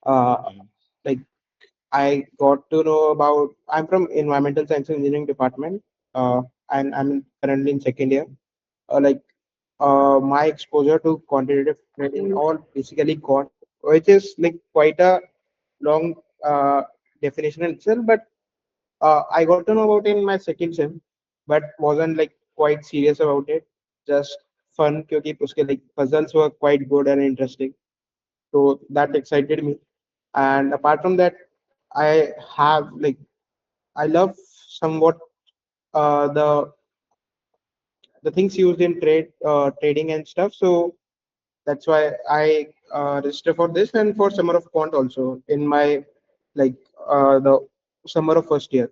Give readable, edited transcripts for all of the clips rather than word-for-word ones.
Uh, Mm. like I got to know about. I'm from environmental science and engineering department, and I'm currently in second year. Like my exposure to quantitative trading or basically quant, which is like quite a long definition in itself, but I got to know about it in my second sem, but wasn't like quite serious about it. Just fun, क्योंकि उसके like puzzles were quite good and interesting. So that excited me. And apart from that, I have like I love somewhat the things used in trading and stuff. So that's why I register for this and for summer of quant also in my like the summer of first year.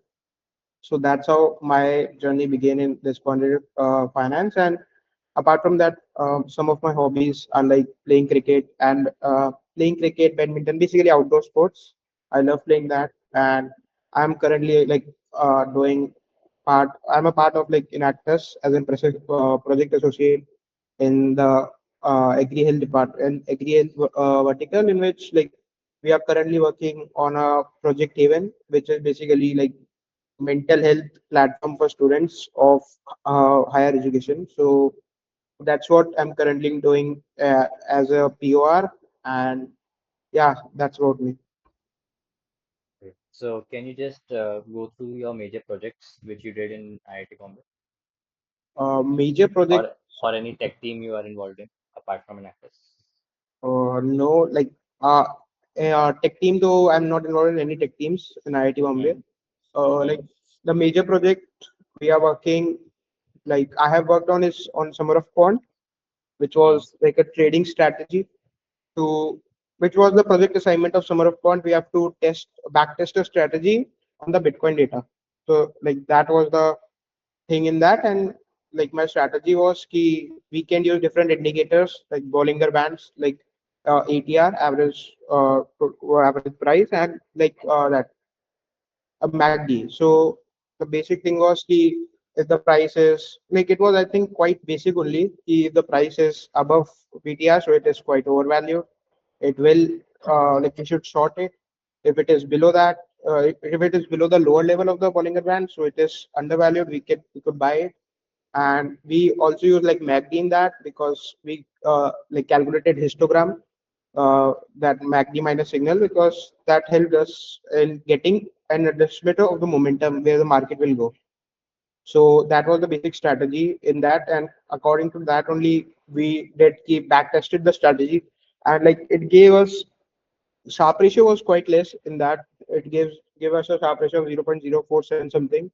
So that's how my journey began in this quantitative finance. And apart from that, some of my hobbies are like playing cricket, badminton, basically outdoor sports. I love playing that, and I'm currently like doing part. I'm a part of like Inactus as a project associate in the agri health department, agri health vertical, in which like we are currently working on a project Haven, which is basically like mental health platform for students of higher education. So that's what I'm currently doing as a POR, and yeah, that's about me. Okay. So can you just go through your major projects which you did in IIT Bombay, Major project, or or any tech team you are involved in apart from an actress? no, like uh, tech team. Though I'm not involved in any tech teams in IIT Bombay. Mm. Like Mm. the major project we are working, like I have worked on is on Summer of Quant, which Mm. was like a trading strategy to which was the project assignment of Summer of Quant. We have to back test a strategy on the Bitcoin data. So like that was the thing in that, and like my strategy was key we can use different indicators like Bollinger Bands, like ATR, average price, and like that a MACD. So the basic thing was key if the price is like it was I think quite basic only. If the price is above VTR, so it is quite overvalued. It will like we should short it. If it is below that, if it is below the lower level of the Bollinger Band, so it is undervalued. We could buy it, and we also use like MACD in that because we like calculated histogram that MACD minus signal because that helped us in getting an estimate of the momentum where the market will go. So that was the basic strategy in that, and according to that only we did keep back tested the strategy, and like it gave us sharp ratio was quite less in that it gave us a sharp ratio of 0.047 something,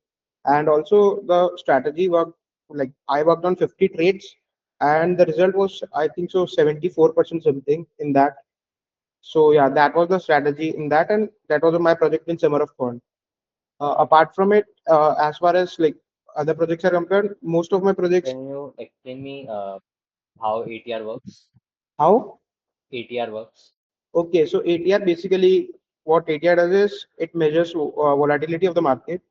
and also the strategy worked like I worked on 50 trades, and the result was I think so 74% something in that. So yeah, that was the strategy in that, and that was my project in Summer of Corn. Apart from it, as far as like other projects are concerned, most of my projects. Can you explain me how ATR works? How? ATR works. Okay, so ATR basically what ATR does is it measures volatility of the market.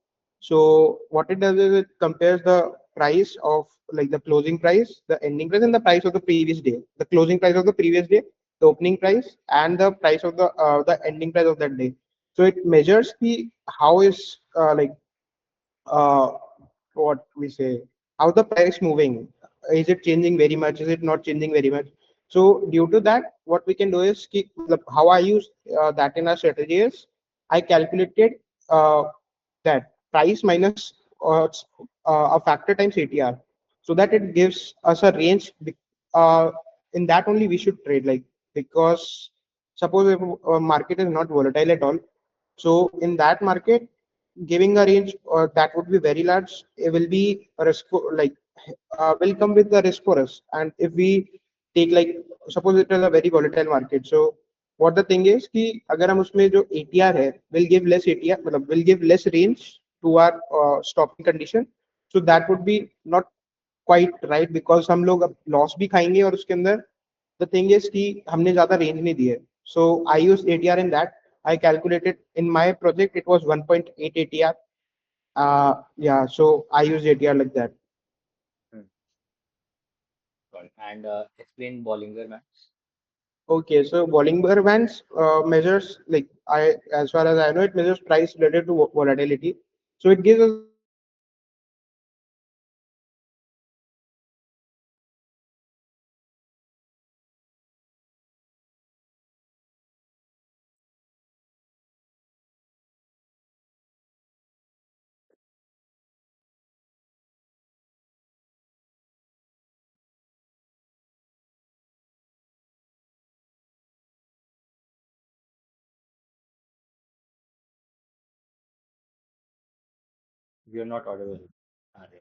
So what it does is it compares the price of like the closing price, the ending price, and the price of the previous day. The closing price of the previous day, the opening price, and the price of the ending price of that day. So it measures the how is uh, what we say how the price moving, is it changing very much, is it not changing very much. So due to that what we can do is keep how I use that in our strategy is I calculated uh, that price minus a factor times ATR, so that it gives us a range. uh, in that only we should trade, like because suppose if a market is not volatile at all, so in that market, giving a range that would be very large, it will be a risk like will come with the risk for us. And if we take like suppose it is a very volatile market, so what the thing is कि अगर हम उसमें जो ATR है will give less ATR मतलब will give less range to our stopping condition, so that would be not quite right because हम लोग अब लॉस भी खाएंगे और उसके अंदर the thing is कि हमने ज्यादा रेंज नहीं दी है. So I used ATR in that. I calculated in my project it was 1.8 ATR. Yeah, so I used ATR like that. Hmm. Got it. And explain Bollinger Bands. Okay, so Bollinger Bands measures, like I, as far as I know, it measures price related to volatility. So it gives us a sense of how fast a market can move. You're not audible, Arya.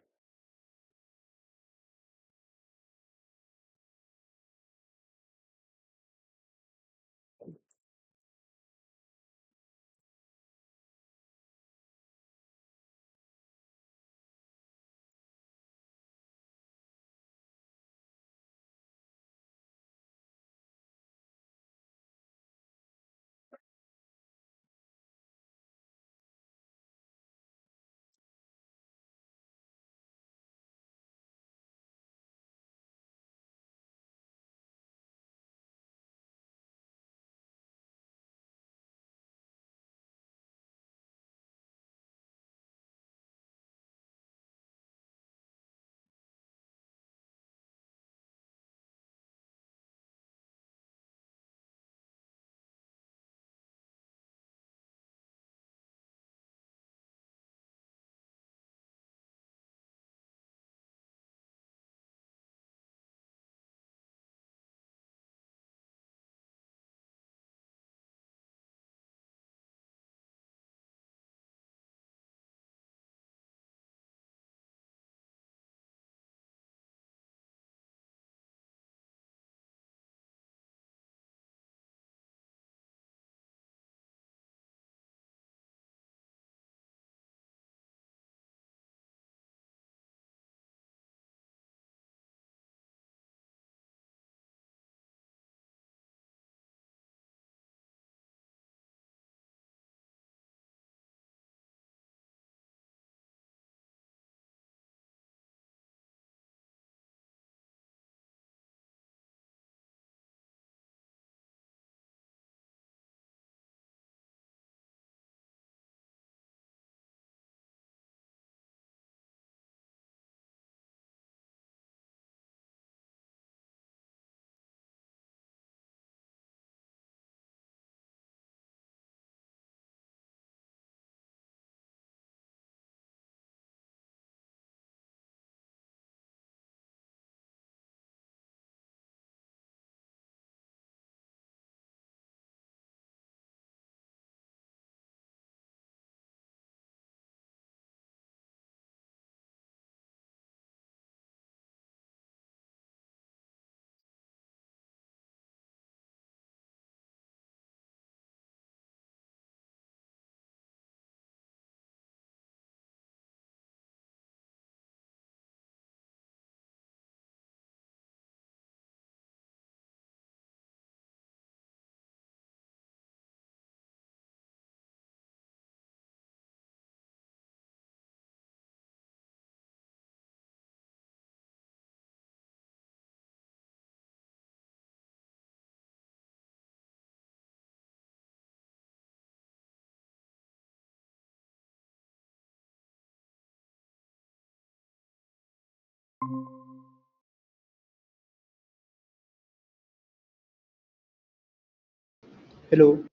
Hello,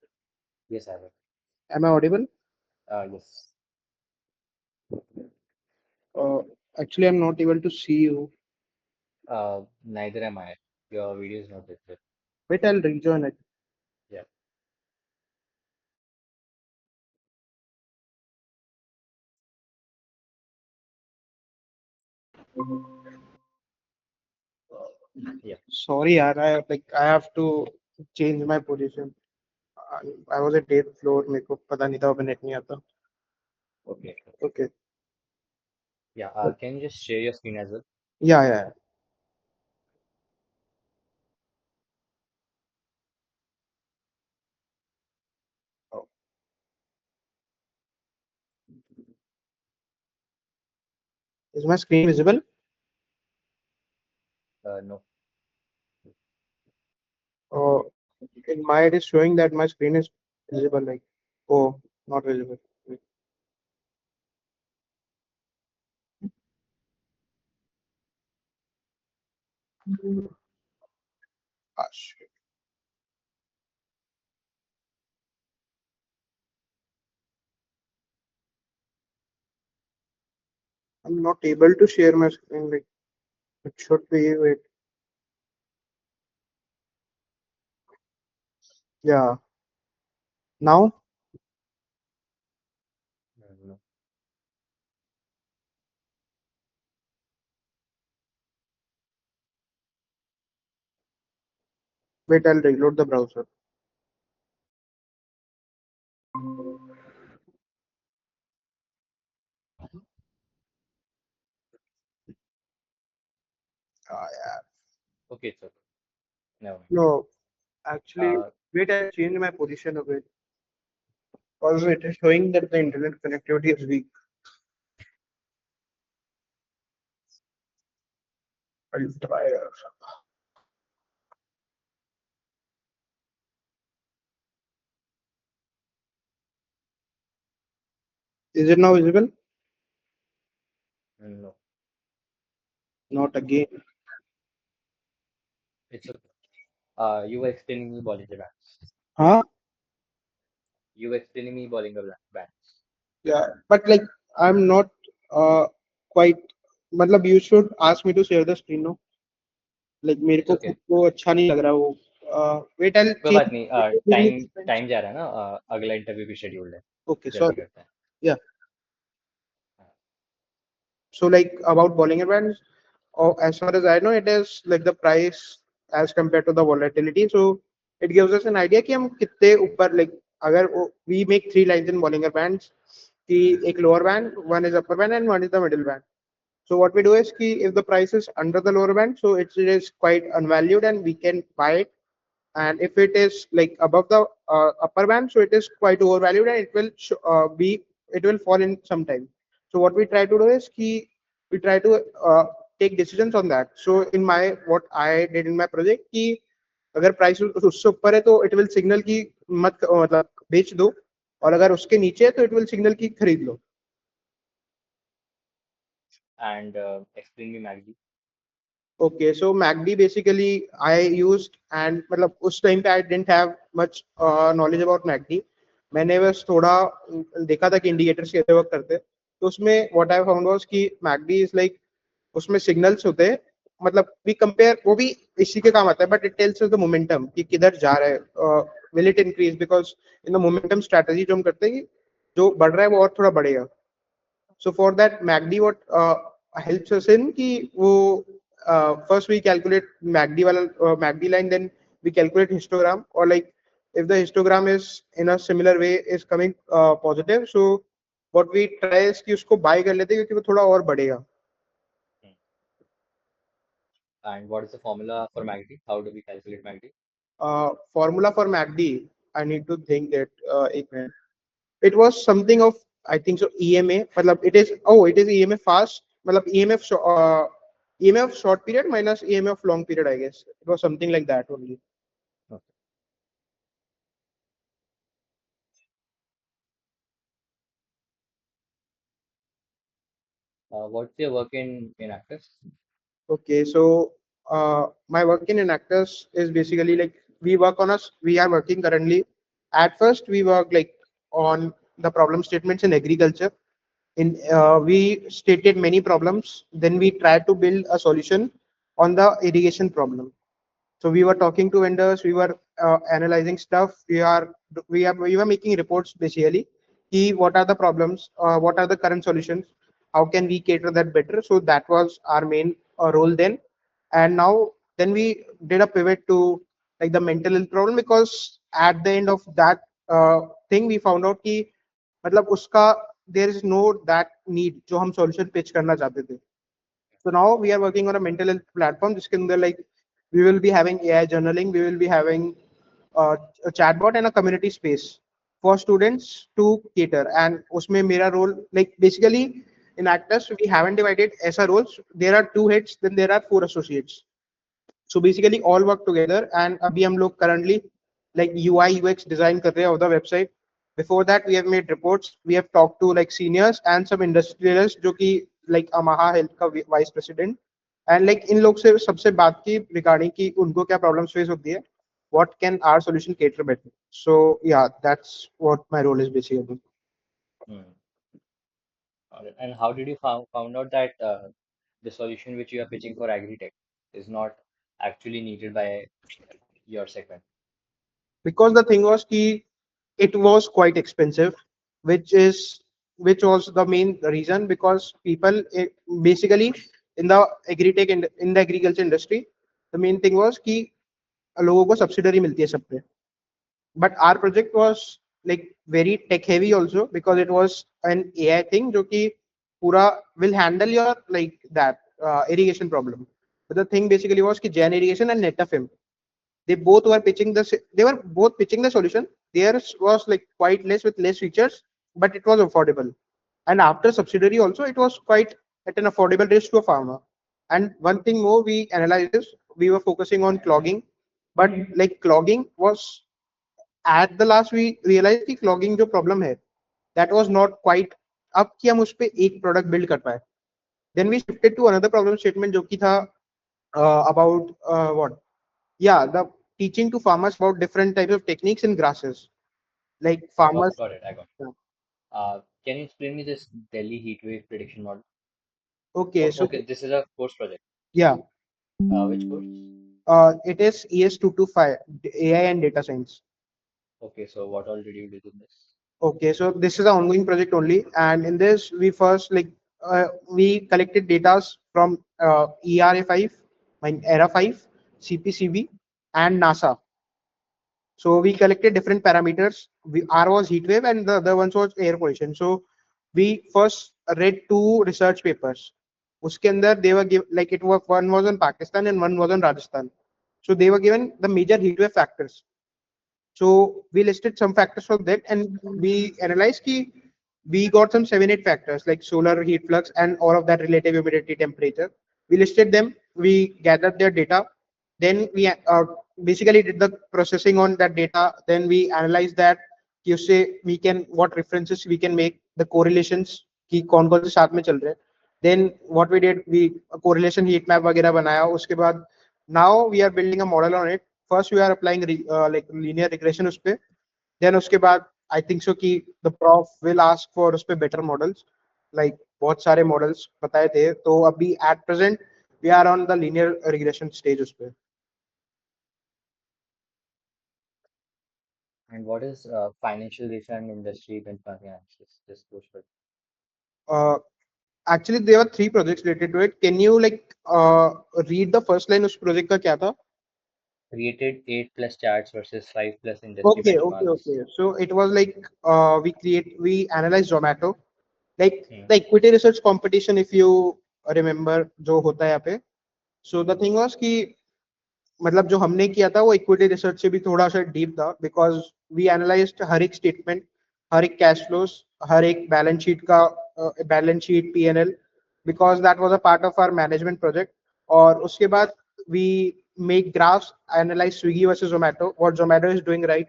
Yes, Arya. am I audible? Yes. Uh, Actually, I'm not able to see you. Neither am I. Your video is not visible. Wait, I'll rejoin it. Yeah. Yeah. Sorry, yaar, I have to change my position. I was at 8th floor. मेरे को पता नहीं था वहाँ पे net नहीं आता. Okay. Okay. Yeah. Can you just share your screen as well? Yeah, yeah. Oh, is my screen visible? No. Oh, in my it is showing that my screen is visible. Like, oh, not visible. Wait. Ah, shit. I'm not able to share my screen. Like, it should be. Wait. Yeah. Now, No. wait. I'll reload the browser. Ah, yeah. Okay, it's okay. Never mind. No, actually, Uh, wait. I'll change my position a bit because it is showing that the internet connectivity is weak. I'll try. Is it now visible? no, Not again. it's okay. You were explaining me Bollinger Bands. Huh? You were explaining me Bands. Yeah, but like I'm not uh quite. मतलब you should ask me to share the screen no. Like मेरे It's को खुद okay. को अच्छा नहीं लग रहा वो. Wait, I'll कोई बात change. नहीं। Give me time 2 minutes. Time जा रहा है ना। अगला इंटरव्यू भी शेड्यूल्ड है। Okay, जल्दी sorry. करते हैं। Yeah. हाँ। So like about Bollinger Bands, or as far as I know, it is like the price as compared to the volatility. So it gives us an idea कि हम कितने ऊपर like अगर we make 3 lines in Bollinger Bands कि एक lower band, one is upper band, and one is the middle band. So what we do is कि if the price is under the lower band, so it is quite unvalued and we can buy it. And if it is like above the upper band, so it is quite overvalued and it will it will fall in some time. So what we try to do is कि we try to take decisions on that. So in my what I did in my project कि अगर price उससे ऊपर है तो it will signal की मत मतलब बेच दो और अगर उसके नीचे है तो इट विल सिग्नल की खरीद लो. And explain me MACD. Okay, so MACD basically I used and मतलब उस टाइम पे I didn't have much knowledge about MACD. मैंने बस थोड़ा देखा था कि इंडिकेटर्स कैसे वर्क करते हैं. तो उसमें what I found was कि MACD is like उसमें सिग्नल्स होते हैं. मतलब वी कंपेयर वो भी इसी के काम आता है but it tells us the momentum कि किधर जा रहा है. Will it increase because in the momentum strategy जो हम करते हैं कि जो बढ़ रहा है वो और थोड़ा बढ़ेगा. So for that MACD what helps us in कि वो first we calculate MACD वाला MACD line, then we calculate histogram or like if the histogram is in a similar way is coming positive, so what we try is कि उसको buy कर लेते हैं क्योंकि वो थोड़ा और बढ़ेगा. And what is the formula for MACD? How do we calculate MACD? Formula for MACD I need to think that एक minute. It was something of I think so EMA मतलब it is EMA fast मतलब EMF short period minus EMF long period I guess it was something like that only. Okay. What's your work in Actors? Okay, so my work in Enactus is basically like we are working currently. At first, we work like on the problem statements in agriculture. We stated many problems. Then we tried to build a solution on the irrigation problem. So we were talking to vendors, we were analyzing stuff. We were making reports basically. Key, what are the problems? What are the current solutions? How can we cater that better? So that was our main role then. And now then we did a pivot to like the mental health problem because at the end of that thing we found out कि मतलब उसका there is no that need जो हम solution pitch करना चाहते थे. So now we are working on a mental health platform जिसके अंदर like we will be having AI journaling, we will be having a chatbot and a community space for students to cater. And उसमें मेरा role like basically in Actors we haven't divided ऐसा roles. There are 2 heads, then there are 4 associates. So basically all work together and अभी हम लोग currently like UI UX design कर रहे हैं of the website. Before that, we have made reports. We have talked to like seniors and some industrialists जो कि like Amaha Health का vice president, and like इन लोग से सबसे बात की regarding कि उनको क्या problems face होती है, what can our solution cater better. So yeah, that's what my role is basically. Hmm. Got it. And how did you found out that the solution which you are pitching for agri-tech is not actually needed by your segment? Because the thing was कि it was quite expensive, which was the main reason because people basically in the agri-tech in the agriculture industry, the main thing was कि लोगों को subsidy मिलती है सब पे. But our project was like very tech heavy also because it was an AI thing जो कि पूरा will handle your like that irrigation problem. But the thing basically was कि Gen irrigation and Netafim, they were both pitching the solution. Theirs was like quite less with less features, but it was affordable. And after subsidiary also, it was quite at an affordable range to a farmer. And one thing more we analyzed is we were focusing on clogging, but like clogging was at the last we realized कि clogging जो problem है that was not quite up कि हम उस पे एक product build कर पाए. Then we shifted to another problem statement जो कि था about what yeah the teaching to farmers about different types of techniques in grasses like farmers. Got it. I got it. Can you explain me this Delhi heat wave prediction model? Okay, so Okay, this is a course project. yeah, Which course? it is ES225 AI and data science. Okay, so what all did you do in this? Okay, so this is an ongoing project only, and in this we first we collected data from ERA5, ERA5, CPCB, and NASA. So we collected different parameters. R was heat wave and the other ones was air pollution. So we first read two research papers. उसके अंदर they were give like it was one was on Pakistan and one was on Rajasthan. So they were given the major heat wave factors. So we listed some factors from that and we analyzed ki we got some 7 8 factors like solar heat flux and all of that relative humidity temperature. We listed them, we gathered their data, then we basically did the processing on that data, then we analyzed that कि उससे we can what references we can make the correlations कि कौन कौन से साथ में चल रहे हैं. Then what we did we correlation heat map वगैरह बनाया. उसके बाद now we are building a model on it. First we are applying like linear regression उस पे, then उसके बाद I think so कि the prof will ask for उस पे better models like बहुत सारे models बताए थे. तो अभी at present we are on the linear regression stage उस पे. And what is financial data and industry benchmarking analysis? This course project. uh, Actually there were three projects related to it. Can you like read the first line उस project का क्या था? Created 8+ charts versus 5+ industry Okay. benchmarks. So it was like we analyze Zomato, like Hmm. the equity research competition if you remember जो होता है यहाँ पे. So the thing was कि मतलब जो हमने किया था वो इक्विटी रिसर्च से भी थोड़ा सा डीप था बिकॉज वी एनालाइज्ड हर एक स्टेटमेंट, हर एक कैश फ्लोज, हर एक बैलेंस शीट का balance sheet PnL because that was a part of our management project. और उसके बाद we make graphs, analyse Swiggy versus Zomato, what Zomato is doing right,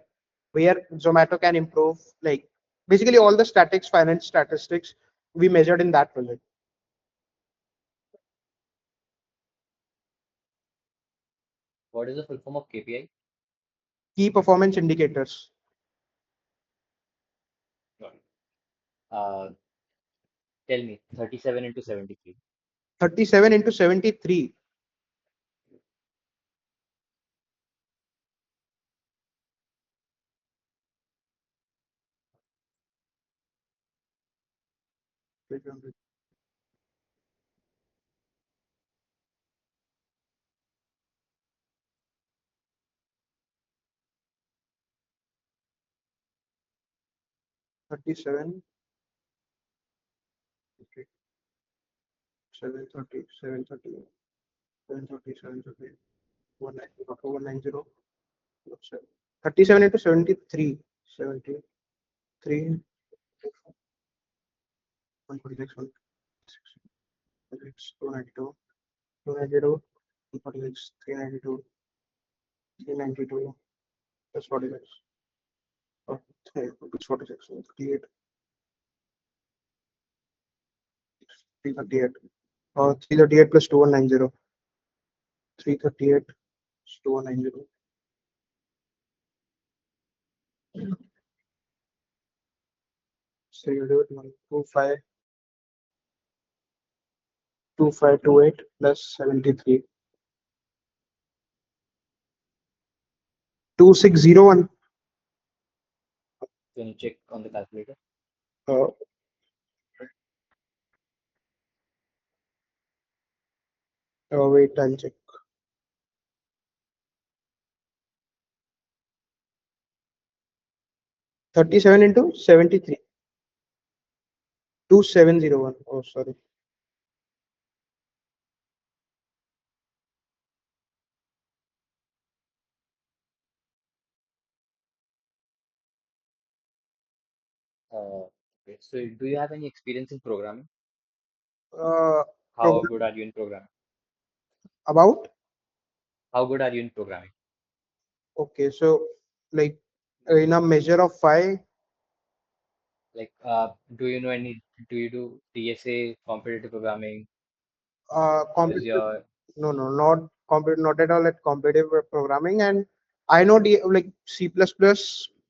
where Zomato can improve, like basically all the statics, finance statistics we measured in that project. What is the full form of KPI? Key performance indicators. Got it. Tell me, 37 into 73. 37 into 73. Okay. 37. Okay. 730, 730, 730, 730, 190, 37 into 73, 73, 146, 146, 292, 292, 146, 392, 392, plus 46. Oh, 3 plus 46. 38. 338. 338 plus 2190. 338 plus 2190. So you do it 12528 plus 73. 2601. Can you check on the calculator? Uh, Wait, I'll check. 37 into 73. 2701. Oh, sorry. Okay. So do you have any experience in programming? Uh, How Program good are you in programming? about? How good are you in programming? Okay, so like in a measure of 5, Like, do you do DSA, competitive programming? How is competitive. your, No, no, not competitive, not at all at competitive programming. And I know like C++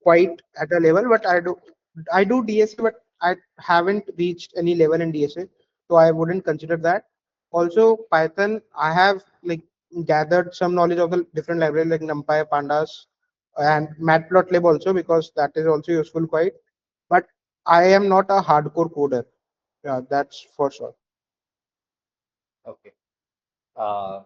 quite at a level, but I do DSA, but I haven't reached any level in DSA, so I wouldn't consider that. Also, Python, I have like gathered some knowledge of the different libraries like NumPy, Pandas, and Matplotlib also because that is also useful quite. But I am not a hardcore coder. Yeah, that's for sure. okay. Uh,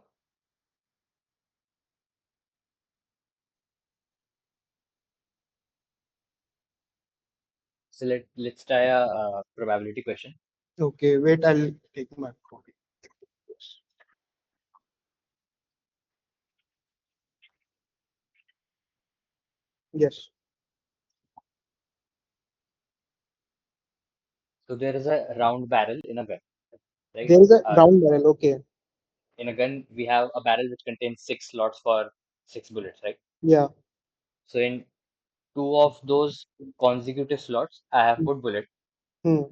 so let's try a, probability question. Okay, wait, I'll take my phone. Yes. So there is a round barrel in a gun, right? There is a round barrel. Okay. In a gun, we have a barrel which contains 6 slots for 6 bullets, right? Yeah. So in two of those consecutive slots, I have put bullet Hmm.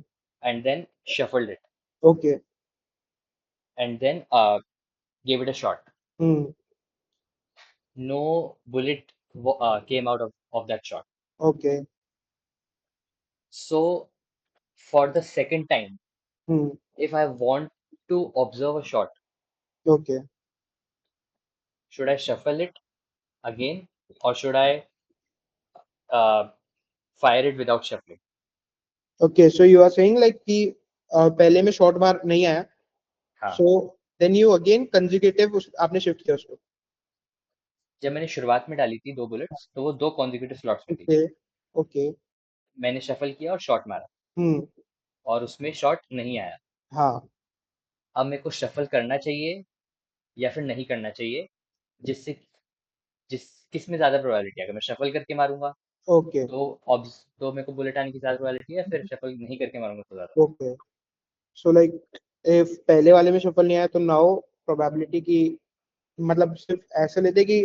and then shuffled it Okay. and then gave it a shot. Hmm. No bullet came out of that shot. Okay. So for the second time, Hmm. if I want to observe a shot, Okay. should I shuffle it again or should I uh, fire it without shuffling? Okay. So you are saying like कि पहले में short bar नहीं आया. हाँ. So then you again consecutive आपने shift किया उसको. जब मैंने शुरुआत में डाली थी 2 बुलेट्स तो वो 2 consecutive स्लॉट्स में थी. Okay. Okay. मैंने शफल किया और शॉट मारा Hmm. और उसमें शॉट नहीं आया. हाँ. अब मेरे को शफल करना चाहिए या फिर नहीं करना चाहिए, जिससे जिस किस में ज्यादा प्रोबेबिलिटी है. अगर मैं शफल करके मारूंगा Okay. तो तो मेरे को बुलेट आने की ज्यादा प्रोबेबिलिटी है, फिर शफल नहीं करके मारूंगा तो ज्यादा. Okay. So like if पहले वाले में shuffle नहीं आया तो now probability की मतलब सिर्फ ऐसे लेते कि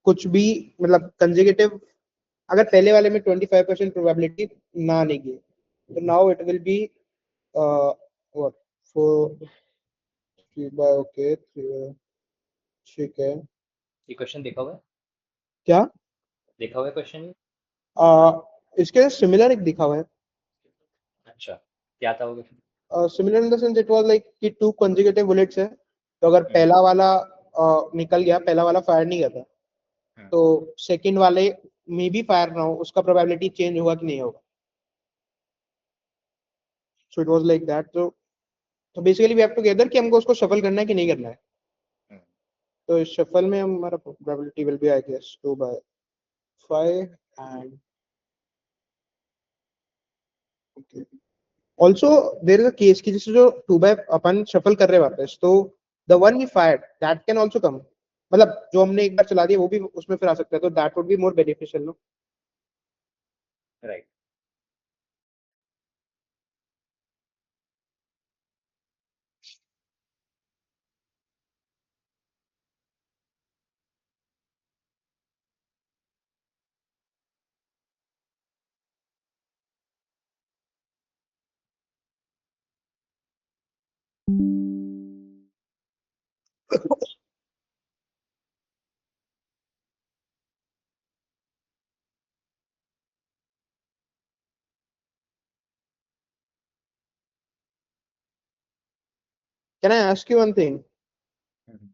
कुछ भी मतलब कंसेक्यूटिव अगर पहले वाले में 25% प्रोबेबिलिटी ना आने की तो now it will be what four 3 by okay ठीक है. ये क्वेश्चन देखा हुआ है? क्या देखा हुआ है क्वेश्चन? इसके सिमिलर एक दिखा हुआ है. अच्छा, क्या था वो question? Similar in the sense it was like कि 2 कंसेक्यूटिव बुलेट्स है तो अगर हम्म. पहला वाला निकल गया पहला वाला फायर नहीं करता हम्म. तो सेकंड वाले में भी फायर ना हो उसका प्रोबेबिलिटी चेंज होगा कि नहीं होगा. So it was like that. तो basically we have to gather कि हमको उसको शफल करना है कि नहीं करना है. हम्म. तो इस शफल में हमारा probability will be I guess 2/5 and okay. Also there is a case की जिससे जो 2 बाय अपन शफल कर रहे हैं वापस तो the one we fired that can also come मतलब जो हमने एक बार चला दिया वो भी उसमें फिर आ सकता है तो that would be more beneficial no. Right. Can I ask you one thing? Mhm.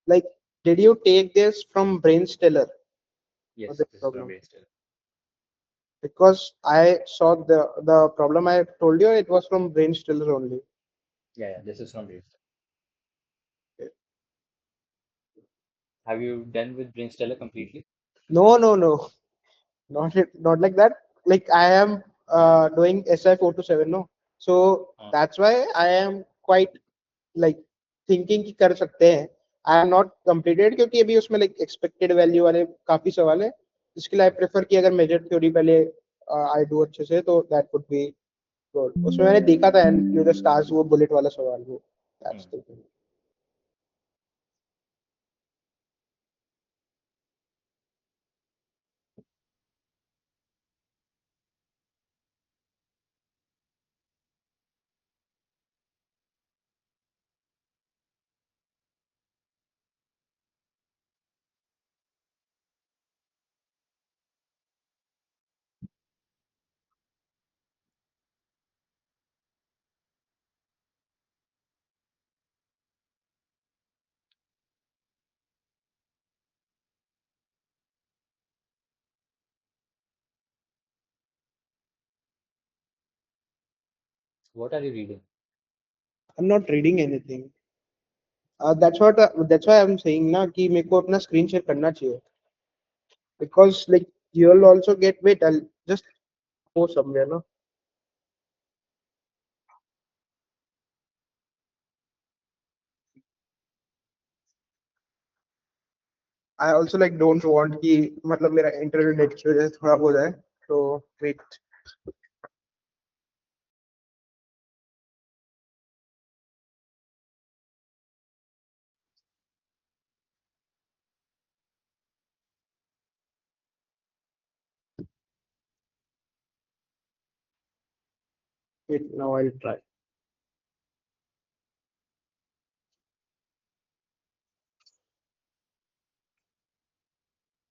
Like, did you take this from Brainstiller or Yes, this this is from problem? Brainstorm. Because I saw the problem I told you, it was from Brainstiller only. Yeah, yeah, this is from Brainstorm. Have you done with Brainsteller completely? No, no, no, not like that. Like I am doing SI 4 to 7, no. So हाँ, that's why I am quite like thinking कि कर सकते हैं. I am not completed क्योंकि अभी उसमें like expected value वाले काफी सवाल है. इसके लिए I prefer कि अगर मेजर थ्योरी पहले I do अच्छे से तो that would be good. उसमें मैंने देखा था एंड द स्टार्स वो बुलेट वाला सवाल वो. That's hmm. the thing. What are you reading? I'm not reading anything. That's why I'm saying ना कि मेरे को अपना screen share करना चाहिए because like you'll also get wait I'll just go somewhere no. I also like don't want कि मतलब मेरा इंटरनेट नेट की वजह से थोड़ा हो जाए तो wait. Wait, now I'll try.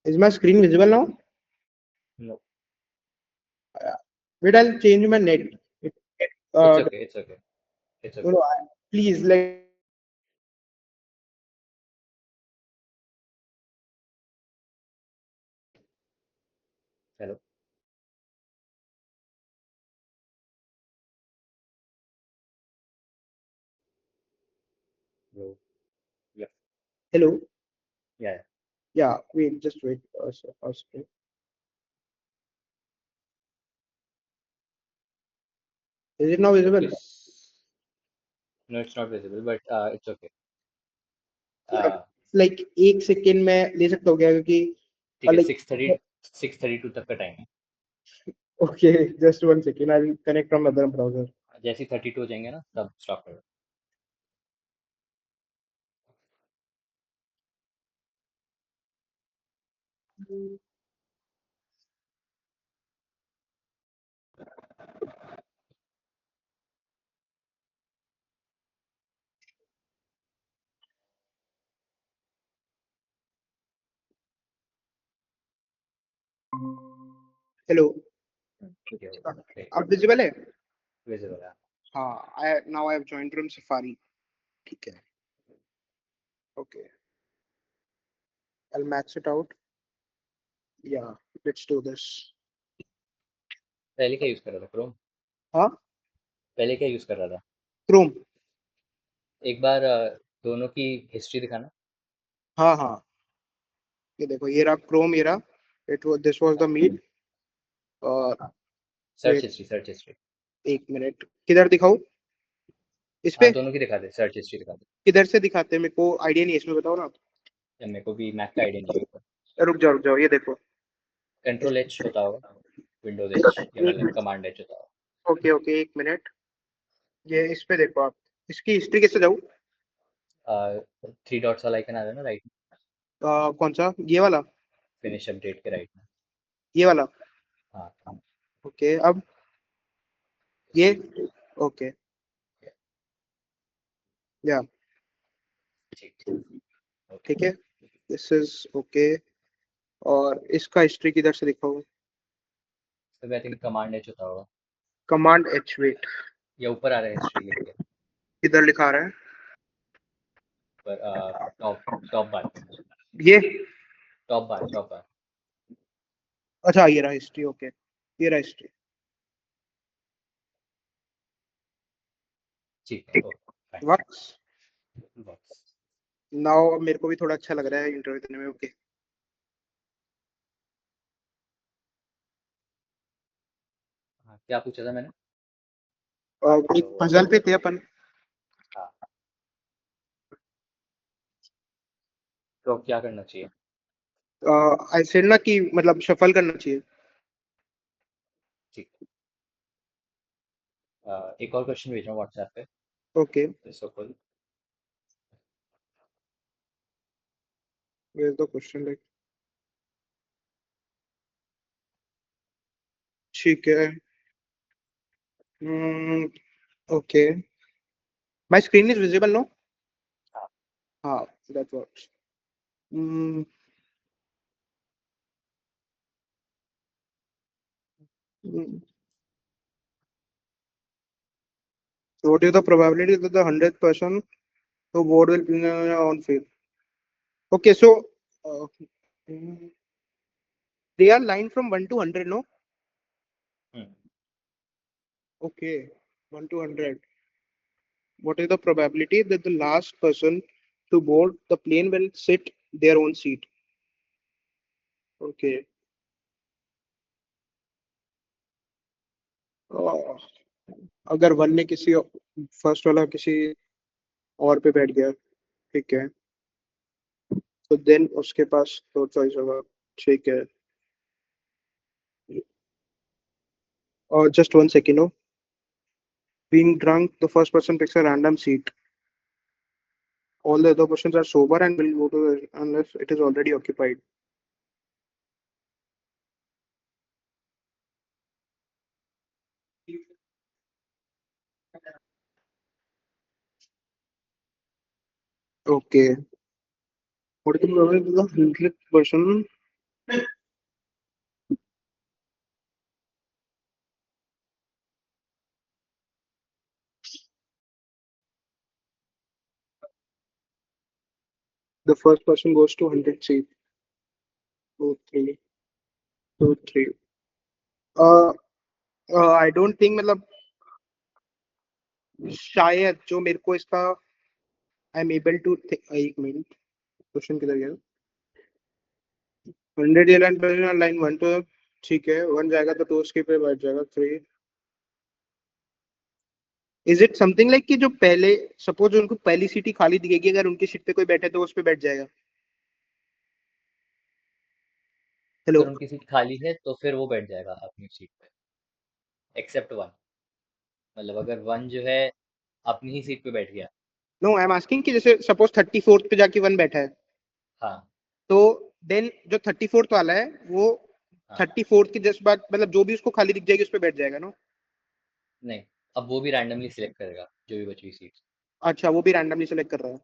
Is my screen visible now? No, Wait, I'll change my net. It, it's uh, okay, it's okay, it's no, okay. no, please like Hello, hello. Yeah, hello. yeah, Yeah, wait, just wait. Screen. Is it now yeah. visible? Please. No, it's not visible, but it's okay. Yeah, Uh, like एक second में ले सकता हूँ क्या क्योंकि ठीक है, like 6:32 तक का टाइम है. okay, just 1 second. I'll connect from other browser. जैसे ही 32 हो जाएंगे ना तब स्टॉप करो. हेलो. ठीक है, हो गया. अब विजिबल है. विजिबल है. हाँ, I now I have joined from Safari. ठीक है. Okay, I'll max it out. Yeah, let's do this. पहले क्या यूज कर रहा था, क्रोम? हाँ, पहले क्या यूज कर रहा था? Chrome. एक बार दोनों की हिस्ट्री दिखाना. हाँ हाँ, ये देखो ये रहा Chrome, ये रहा. This was the meet. और search wait, history, search history. एक मिनट किधर दिखाऊं इस हाँ, पे. दोनों की दिखा दे, सर्च हिस्ट्री दिखा दे. किधर से दिखाते हैं मेरे को आइडिया नहीं है इसमें बताओ ना. या मेरे को भी मैक का आइडिया नहीं है मेरे को. रुक जाओ ये देखो. कंट्रोल एच होता होगा, विंडोज एच, या मतलब कमांड एच होता ओके ओके एक मिनट. ये इस पे देखो आप. इसकी हिस्ट्री कैसे जाऊँ. होगा. 3 डॉट्स वाला आइकन आ रहा है ना राइट में, कौन सा ये वाला. फिनिश अपडेट के राइट में. ये वाला. हाँ, ओके अब ये. ओके. या ठीक। ओके। ठीक है, दिस इज ओके। और इसका हिस्ट्री किधर से दिखाऊं? तो आई थिंक कमांड एच होता होगा, कमांड एच, वेट, या ऊपर आ रहा है हिस्ट्री लिख के, किधर लिखा रहा है? पर टॉप टॉप बार पे, ये, टॉप बार। अच्छा ये रहा हिस्ट्री, ओके, ये रहा हिस्ट्री। ठीक है, ठीक, okay fine. Works. Box. Now मेरे को भी थोड़ा अच्छा लग रहा है इंटरव्यू देने में, ओके। हाँ, क्या पूछा था मैंने? एक तो पजल पे थे अपन। हाँ, तो अब क्या करना चाहिए? आई सेड ना कि मतलब शफल करना चाहिए। ठीक। एक और क्वेश्चन भेज रहा हूँ व्हाट्सएप पे, ओके, इसको खोल। वेयर द क्वेश्चन लाइक, ठीक है। Okay, my screen is visible no? हाँ। हाँ, that works. What is the probability that the 100% to board will be on field? Okay, so uh, mm, they are lined from 1 to 100, no? Hmm. Okay, 1 to 100. What is the probability that the last person to board the plane will sit their own seat? Okay. uh, अगर one ने किसी first वाला किसी और पे बैठ गया, ठीक है, तो देन उसके पास दो चॉइस होगा, ठीक है। और just one second, being drunk, the first person picks a random seat. All the other persons are sober and will go to unless it is already occupied. Okay. What is the probability of the 100th person? The first person goes to 100 seat. Two, three, two, three. Uh, I don't think, मतलब शायद जो मेरे को इसका I am able to, एक minute, question किधर गया? 100 ये लाइन, लाइन वन तो ठीक है, वन जाएगा तो टू उसके पे बैठ जाएगा, three. Is it something like कि जो पहले, सपोज उनको पहली सीट ही खाली दिखेगी, अगर उनकी सीट पे कोई बैठे तो उस पे बैठ जाएगा? हेलो? अगर उनकी सीट खाली है तो फिर वो बैठ जाएगा अपनी सीट पे, एक्सेप्ट वन। मतलब अगर वन जो है अपनी ही सीट पे बैठ गया। नो, आई एम आस्किंग कि जैसे सपोज 34th पे जाके वन बैठा है, हाँ। तो देन जो 34th वाला है वो हाँ। 34th की जस्ट बाद, मतलब जो भी उसको खाली दिख जाएगी उस पे बैठ जाएगा ना? नहीं, अब वो भी रैंडमली सिलेक्ट करेगा जो भी बची हुई सीट। अच्छा, वो भी रैंडमली सेलेक्ट कर रहा है।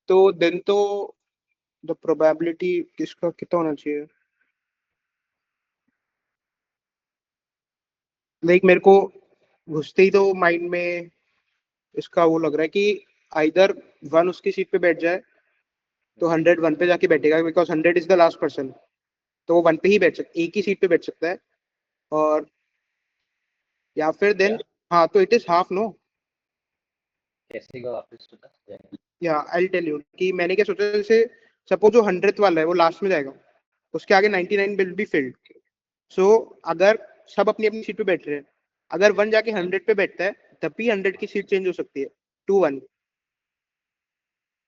तो देन तो द प्रोबेबिलिटी किसका कितना होना चाहिए? लाइक मेरे को घुसते ही तो माइंड में इसका वो लग रहा है कि आइदर वन उसकी सीट पे बैठ जाए तो 100 वन पे जाके बैठेगा, because 100 is the last person, तो वो वन पे ही बैठ सकता, एक ही सीट पे बैठ सकता है। और या फिर देन, क्या? हाँ, तो इट इज हाफ, नो? कैसे का वापस बता जाएगा? या आई टेल यू कि मैंने क्या सोचा, जैसे सपोज जो 100th वाला है वो लास्ट में जाएगा, उसके आगे 99 विल बी फिल्ड। सो अगर सब अपनी अपनी सीट पे बैठ रहे हैं, अगर वन जाके 100 पे बैठता है, तब भी 100 की सीट चेंज हो सकती है, 2-1,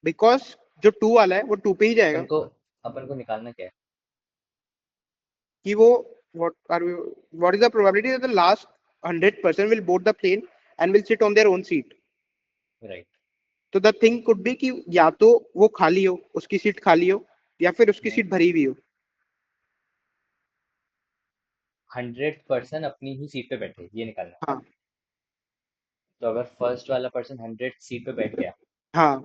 बिकॉज जो टू वाला है वो टू पे ही जाएगा। अपन को निकालना क्या कि वो, what are we, what is the probability that the last 100 person will board the plane and will sit on their own seat? है? राइट। तो द थिंग कुड बी कि या तो वो खाली हो, उसकी सीट खाली हो, या फिर उसकी सीट भरी हुई हो। 100 पर्सन अपनी ही सीट पे बैठे, ये निकालना है। हाँ तो अगर फर्स्ट वाला पर्सन 100 सीट पे बैठ गया, हाँ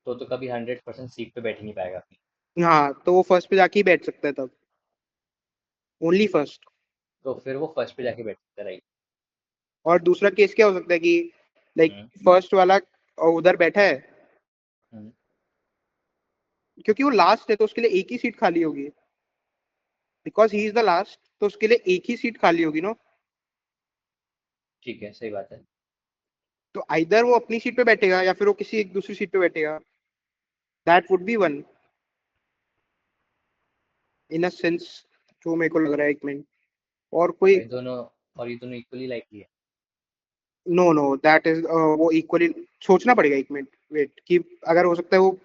तो कभी 100 पर्सन सीट पे बैठ ही नहीं पाएगा अपनी। हाँ, तो वो फर्स्ट पे जाके ही बैठ सकता है तब, ओनली फर्स्ट। तो फिर वो फर्स्ट पे जाके बैठ सकता है, राइट। और दूसरा केस क्या हो सकता है कि लाइक हम्म। फर्स्ट वाला उधर बैठा है, हम्म। क्योंकि वो लास्ट है तो उसके लिए एक ही सीट खाली होगी, because he is the last, तो उसके लिए एक ही सीट खाली होगी नो। ठीक है, सही बात है। तो आइदर वो अपनी सीट पे बैठेगा या फिर वो किसी एक दूसरी सीट पे बैठेगा, that would B one in a sense, जो मेरे को लग रहा है। एक मिनट, और और कोई, ये दोनों इक्वली लाइकली है। नो नो, दैट इज वो इक्वली, सोचना पड़ेगा एक मिनट, वेट, कि अगर हो सकता है वो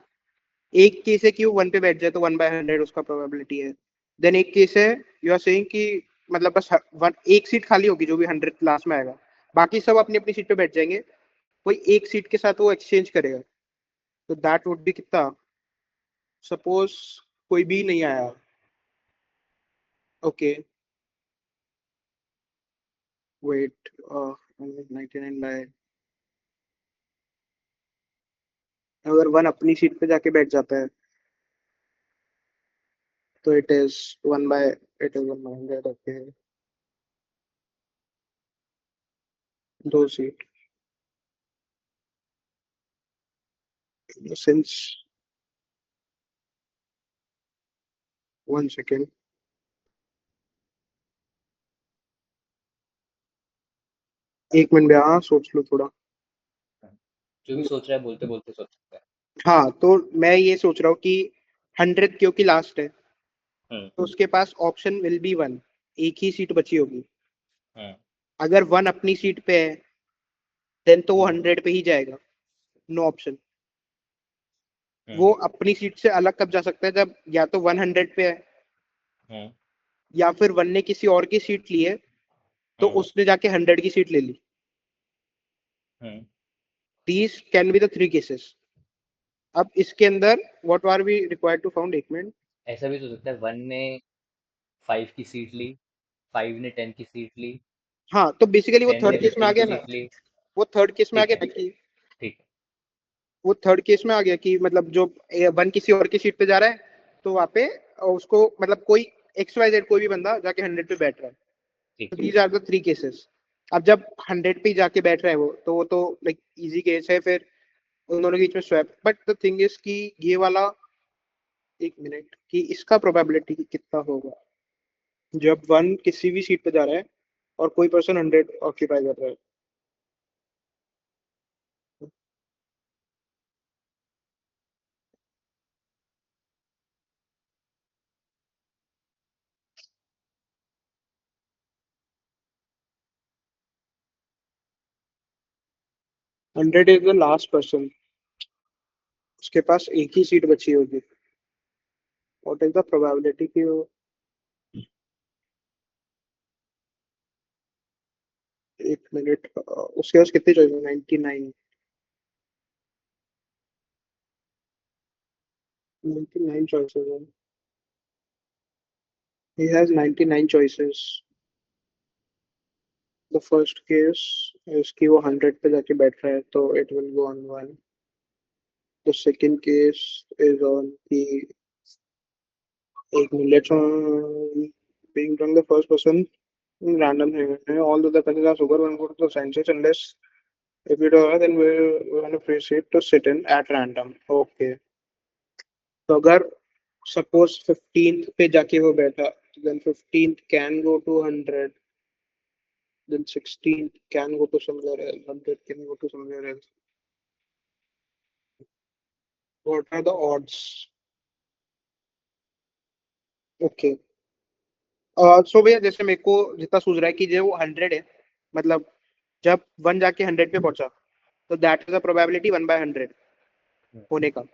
एक केस है कि वो वन पे बैठ जाए तो 1/100 उसका प्रोबेबिलिटी है। देन एक केस है, यू आर सेइंग कि मतलब बस वन एक सीट खाली होगी जो भी 100 लास्ट में आएगा, बाकी सब अपनी अपनी सीट पे बैठ जाएंगे, कोई एक सीट के साथ वो एक्सचेंज करेगा। तो दैट वुड बी कितना, सपोज कोई भी नहीं आया, ओके, वेट, 99 बाय, अगर वन अपनी सीट पे जाके बैठ जाता है तो इट इज 1/100, ओके, दो सीट, सिंस, वन सेकेंड, एक मिनट, हाँ सोच लो थोड़ा। जो भी सोच रहा है बोलते बोलते सोच सकता है। हाँ, तो मैं ये सोच रहा हूँ कि 100 क्योंकि लास्ट है, हम्म। तो उसके पास ऑप्शन विल बी वन, एक ही सीट बची होगी। हम्म। अगर वन अपनी सीट पे है देन तो वो हम्म। 100 पे ही जाएगा, नो ऑप्शन। वो हम्म। अपनी सीट से अलग कब जा सकता है, जब या तो 100 पे है हम्म। या फिर वन ने किसी और की सीट ली है तो हम्म। उसने जाके 100 की सीट ले ली। Hmm. These can be the three cases. अब इसके अंदर what are we required to found, एक मिनट। ऐसा भी तो हो सकता है, 1 ने 5 की सीट ली, 5 ने 10 की सीट ली, हाँ, तो बेसिकली वो 10 थर्ड ने केस में आ 15 गया की ना, सीट ली। वो थर्ड केस में आ ठीक गया है। ना कि ठीक है। वो थर्ड केस में आ गया कि मतलब जो वन किसी और की सीट पे जा रहा है, तो वहां पे उसको मतलब कोई एक्स वाई जेड कोई भी बंदा जाके 100 पे बैठ रहा है। ठीक तो है। These are the three cases. अब जब 100 पे ही जाके बैठ रहा है वो, तो लाइक इजी केस है फिर उन दोनों के बीच में swap. But the thing is कि ये वाला, एक मिनट, कि इसका प्रोबेबिलिटी कितना होगा जब वन किसी भी सीट पे जा रहा है और कोई पर्सन 100 ऑक्यूपाई कर रहा है। 100 इज द लास्ट पर्सन, उसके पास एक ही सीट बची होगी। व्हाट इज द प्रोबेबिलिटी कि वो, एक मिनट, उसके पास कितनी चॉइस है, 99, 99 choices है, he has 99 choices। the first case is कि वो 100 पे जाके बैठ रहा है तो it will go on one। the second case is on the, एक minute, let's being done the first person in random है, all the passes are super one go to the sciences unless if you do then we're going to proceed to sit in at random, okay। तो अगर suppose 15th पे जाके वो बैठा, then 15th can go to 100, then 16th can go to somewhere else, 100 can go to somewhere else, what are the odds, okay। सो भैया जैसे मेरे को जितना सूझ रहा है कि जो वो 100 है, मतलब जब वन जाके 100 पे पहुंचा तो दैट इज अ प्रोबेबिलिटी 1/100 हम्म। होने का। हम्म।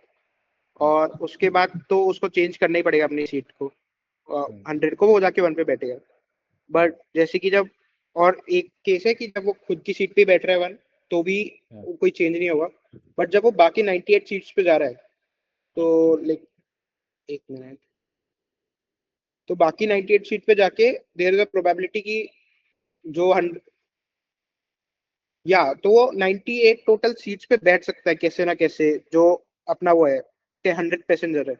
और उसके बाद तो उसको चेंज करना ही पड़ेगा अपनी सीट को, हम्म। 100 को, वो जाके वन पे बैठेगा। हम्म। बट जैसे कि जब, और एक केस है कि जब वो खुद की सीट पे बैठ रहा है वन, तो भी हम्म। कोई चेंज नहीं होगा। बट जब वो बाकी 98 सीट्स पे जा रहा है हम्म। तो लाइक, एक मिनट, तो बाकी 98 सीट पे जाके देयर इज अ प्रोबेबिलिटी कि जो या तो वो 98 टोटल सीट्स पे बैठ सकता है कैसे ना कैसे, जो अपना वो है कि 100 पैसेंजर है,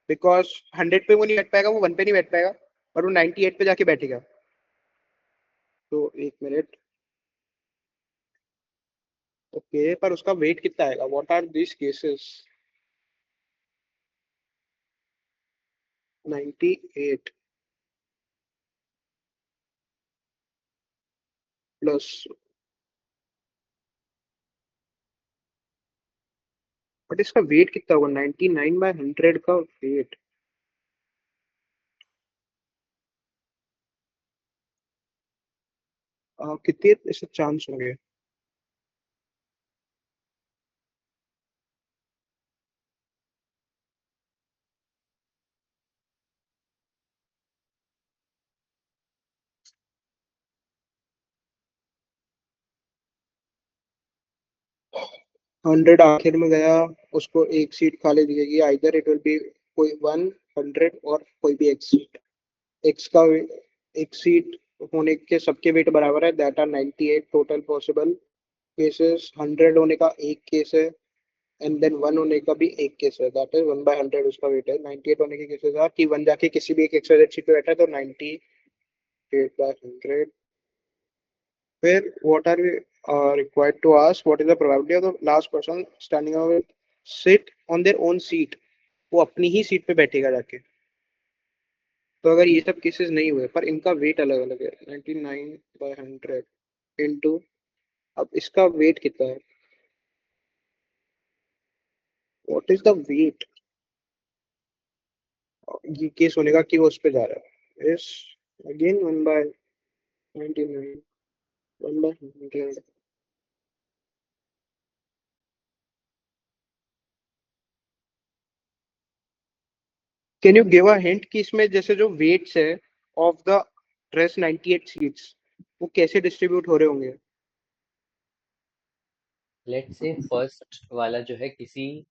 बिकॉज 100 पे वो नहीं बैठ पाएगा, वो 1 पे नहीं बैठ पाएगा, पर वो 98 पे जाके बैठेगा। तो एक मिनट। ओके, पर उसका वेट कितना आएगा? What are this cases? 98 plus, but इसका वेट कितना होगा? 99/100 का वेट कितने इससे चांस होंगे? 100 आखिर में गया, उसको एक सीट खाली दिखेगी, आइदर इट विल बी कोई 100 और कोई भी एक सीट। एक्स का एक सीट होने के सबके वेट बराबर है, that are 98 total possible cases. 100 होने का एक केस है, एंड देन 1 होने का भी एक केस है, दैट इज 1/100 उसका वेट है। 98 होने के केसेस है कि 1 जाके किसी भी एक एक्सवाइजेड सीट पे बैठा है, तो 98/100। फिर what are we required to ask what is the probability of the last person standing up will sit on their own seat? वो अपनी ही सीट पे बैठेगा जाके। तो अगर ये सब केसेस नहीं हुए पर इनका वेट अलग अलग है, 99/100 इंटू, अब इसका वेट कितना है? What is the weight? ये केस होने का कि वो उस पे जा रहा है, इस again 1/99, 1/100। Can you give a hint कि इसमें जैसे जो वेट्स है ऑफ द रेस्ट 98 सीट्स, वो कैसे डिस्ट्रीब्यूट हो रहे होंगे? लेट से फर्स्ट वाला जो है किसी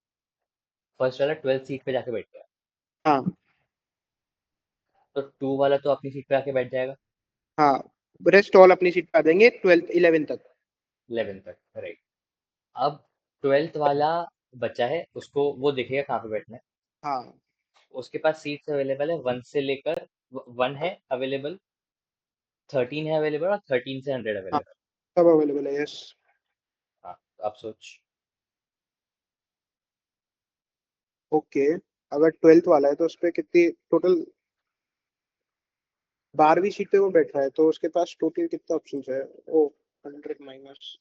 फर्स्ट वाला 12th सीट पे जाके बैठ गया, हाँ तो 2 वाला तो अपनी सीट पे आके बैठ जाएगा। हाँ, रेस्ट ऑल अपनी सीट पे आ जाएंगे 12th 11 तक। 11 तक, राइट। अब 12th वाला बच्चा है, उसको वो देखेगा कहाँ पे बैठना है। हाँ उसके पास सीट्स अवेलेबल है 1 से लेकर 1 है अवेलेबल, 13 है अवेलेबल और 13 से 100 हाँ, अवेलेबल। सब अवेलेबल है, यस। हाँ, अब सोच। ओके, अगर 12th वाला है तो उस पे कितनी टोटल? 12वीं सीट पे वो बैठा है, तो उसके पास टोटल कितना ऑप्शन है? ओ, 100 माइनस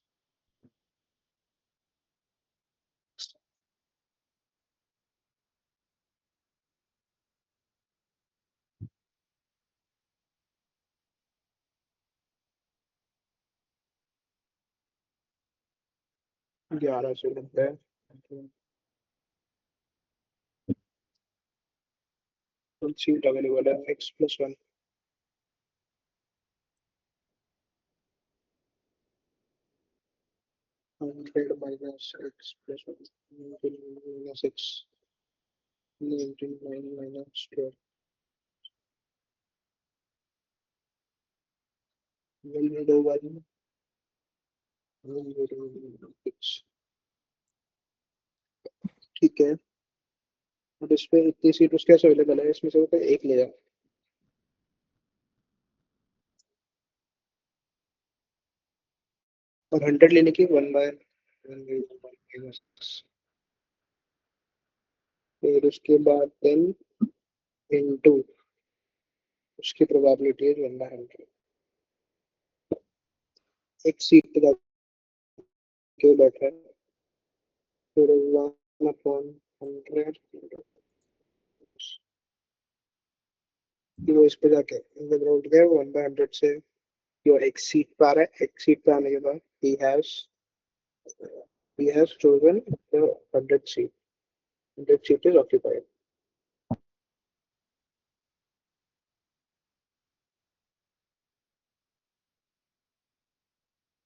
1190। सीट अवेलेबल है, x+1। 100 minus x+1, 19 minus 12, 101, 106। ठीक है, अब इस पे इतनी सीट उसके पास अवेलेबल है, इसमें से वो कोई एक ले जाए। और 100 लेने की 1/1, फिर उसके बाद 10 इंटू उसकी प्रोबेबिलिटी है 1/100। एक सीट पे जाके बैठा है, फिर 1/100, वो इस पे जाके उठ गया 1/100 से, जो एक सीट पे आ रहा है, एक सीट पे आने के बाद he has chosen the 100 seat, 100 seat is occupied।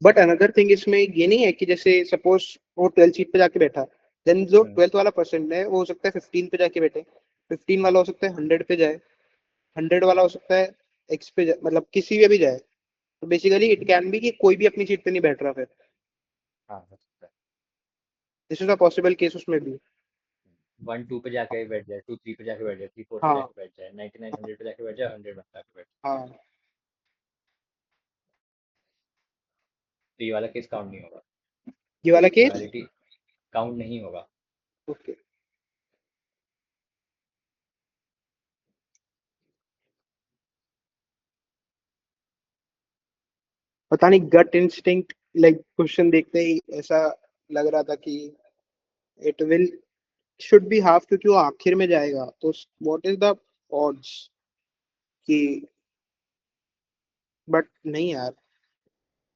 But another thing इसमें ये नहीं है कि जैसे सपोज वो 12 सीट पे जाके बैठा, देन जो हम्म, 12th वाला पर्सन है वो हो सकता है 15 पे जाके बैठे, 15 वाला हो सकता है 100 पे जाए, 100 वाला हो सकता है एक्स पे मतलब किसी पे भी जाए। तो बेसिकली इट कैन बी कि कोई भी अपनी सीट पे नहीं बैठ रहा फिर। हाँ हो सकता है। This is a possible case उसमें भी। 1 2 पे जाके बैठ जाए, 2 3 पे जाके बैठ जाए, 3 4 पे हाँ जाके बैठ जाए, 99 100 पे जाके बैठ जाए, 100 में जाके बैठ जाए। हाँ। तो ये वाला केस काउंट नहीं होगा। ये वाला केस। प्रोबेबिलिटी काउंट नहीं होगा। ओके। पता नहीं गट इंस्टिंक्ट लाइक क्वेश्चन देखते ही ऐसा लग रहा था कि it will should be half क्योंकि वो आखिर में जाएगा। तो व्हाट इज द ऑड्स कि बट नहीं यार।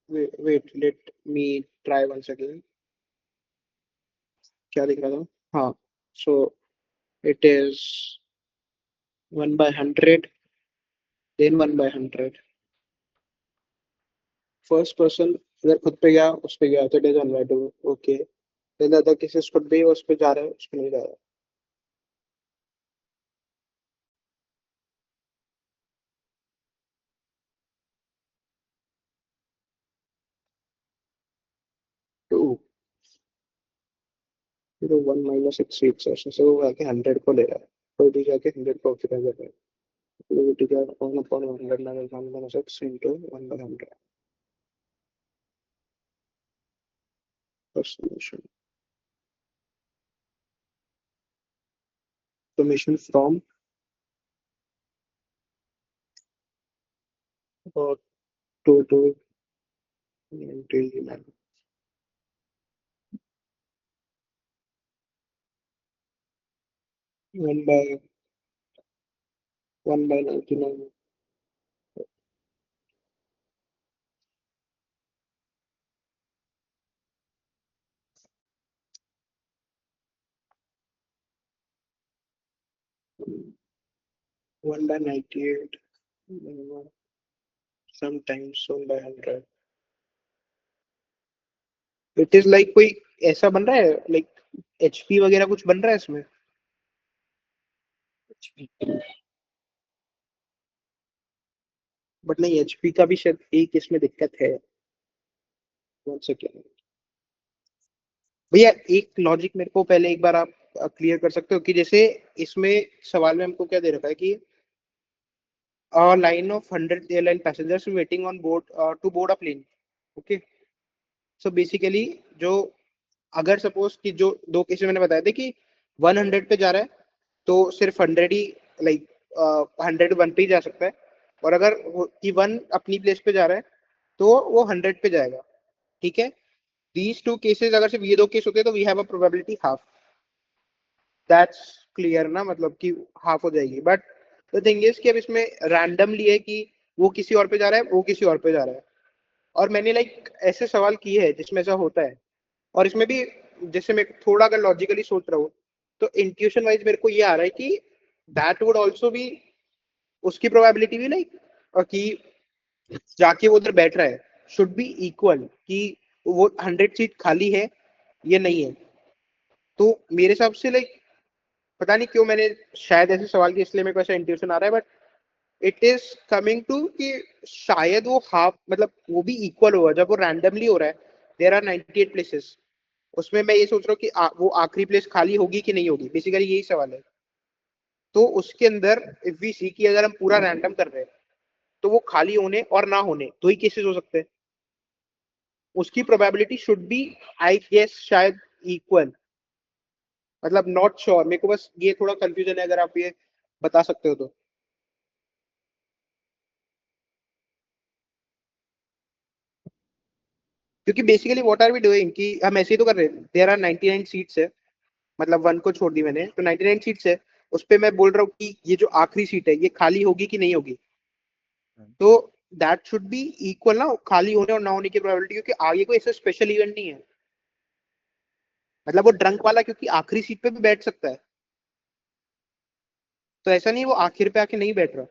Wait let me try once again. क्या दिख रहा था? हाँ। So it is 1/100 then 1/100। First person अगर खुद पे गया उस पे गया तो it is 1/2। Okay. Then other cases खुद भी उस पे जा रहे हैं उस पे नहीं जा रहा। टू। तो 1 - 6 सीट्स है, वो आके 100 को ले रहा है। कोई भी जाके 100 को ऑक्यूपाई कर रहा है। Probability का 1/100 -1 - 6 into 1/100 summation. Summation from 2 to until 1/99. 1/98. Sometimes 1/100. It is like कोई ऐसा बन रहा है लाइक एचपी वगैरह कुछ बन रहा है इसमें। बट नहीं एचपी का भी शायद एक इसमें दिक्कत है। वन सेकेंड भैया। एक लॉजिक मेरे को पहले एक बार आप क्लियर कर सकते हो कि जैसे इसमें सवाल में हमको क्या दे रखा है कि a line of 100 airline passengers waiting on board to board a plane. Okay. So basically जो अगर सपोज कि जो दो केसेस मैंने बताए थे कि 100 पे जा रहा है तो सिर्फ 100 ही लाइक 101 पे ही जा सकता है। और अगर कि वन अपनी प्लेस पे जा रहा है तो वो 100 पे जाएगा। ठीक है। दीज टू केसेस अगर सिर्फ ये दो केस होते तो we have a probability half. That's clear ना मतलब कि हाफ हो जाएगी। बट द थिंग इज कि अब इसमें रैंडमली है कि वो किसी और पे जा रहा है वो किसी और पे जा रहा है। और मैंने लाइक ऐसे सवाल किए हैं जिसमें ऐसा होता है। और इसमें भी जैसे मैं थोड़ा अगर लॉजिकली सोच रहा हूँ तो इंट्यूशन वाइज मेरे को ये आ रहा है कि दैट वुड ऑल्सो भी उसकी प्रोबेबिलिटी भी लाइक कि जाके वो उधर बैठ रहा है शुड बी इक्वल कि वो 100 सीट खाली है ये नहीं है। तो मेरे हिसाब से लाइक पता नहीं क्यों मैंने शायद ऐसे सवाल किए इसलिए मेरे को ऐसा इंट्यूशन आ रहा है। But it is coming to कि शायद वो हाफ मतलब वो भी इक्वल होगा जब वो रैंडमली हो रहा है। There are 98 places. उसमें मैं ये सोच रहा हूँ कि वो आखिरी प्लेस खाली होगी कि नहीं होगी बेसिकली यही सवाल है। तो उसके अंदर इफ वी सी की अगर हम पूरा रैंडम कर रहे हैं तो वो खाली होने और ना होने दो ही केसेस हो सकते हैं। उसकी probability should be I guess शायद इक्वल। मतलब नॉट श्योर मेरे को बस ये थोड़ा कंफ्यूजन है अगर आप ये बता सकते हो तो। क्योंकि basically what are we doing कि हम ऐसे ही तो कर रहे हैं देयर आर 99 सीट्स है। मतलब वन को छोड़ दी मैंने तो 99 सीट्स है। उस पे मैं बोल रहा हूँ कि ये जो आखिरी सीट है ये खाली होगी कि नहीं होगी। हम्म। तो दैट शुड बी इक्वल ना खाली होने और ना होने की प्रोबेबिलिटी क्योंकि आगे कोई ऐसा स्पेशल इवेंट नहीं है। मतलब वो ड्रंक वाला क्योंकि आखिरी सीट पे भी बैठ सकता है। तो ऐसा नहीं वो आखिर पे आके नहीं बैठ रहा।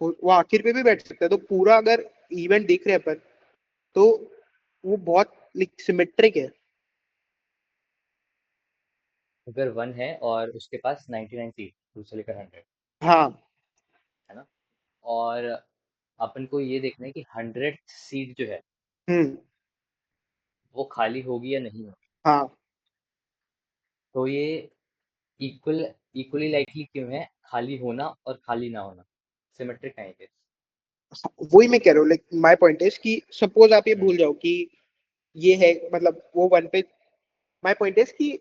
वो आखिर पे भी बैठ सकता है। तो पूरा अगर इवेंट देख रहे हैं अपन तो वो बहुत सिमेट्रिक है। अगर 1 है और उसके पास 99 सीट, 2 से लेकर 100, हाँ। है ना? और अपन को ये देखना है कि 100th सीट जो है हम्म। वो खाली होगी या नहीं होगी। हाँ, तो ये इक्वल इक्वली लाइकली क्यों है, खाली होना और खाली ना होना, सिमेट्रिक है ये। वही मैं कह रहा हूँ, लाइक माय पॉइंट इज कि सपोज आप ये हम्म, भूल जाओ कि ये है, मतलब वो वन पे, माय पॉइंट इज कि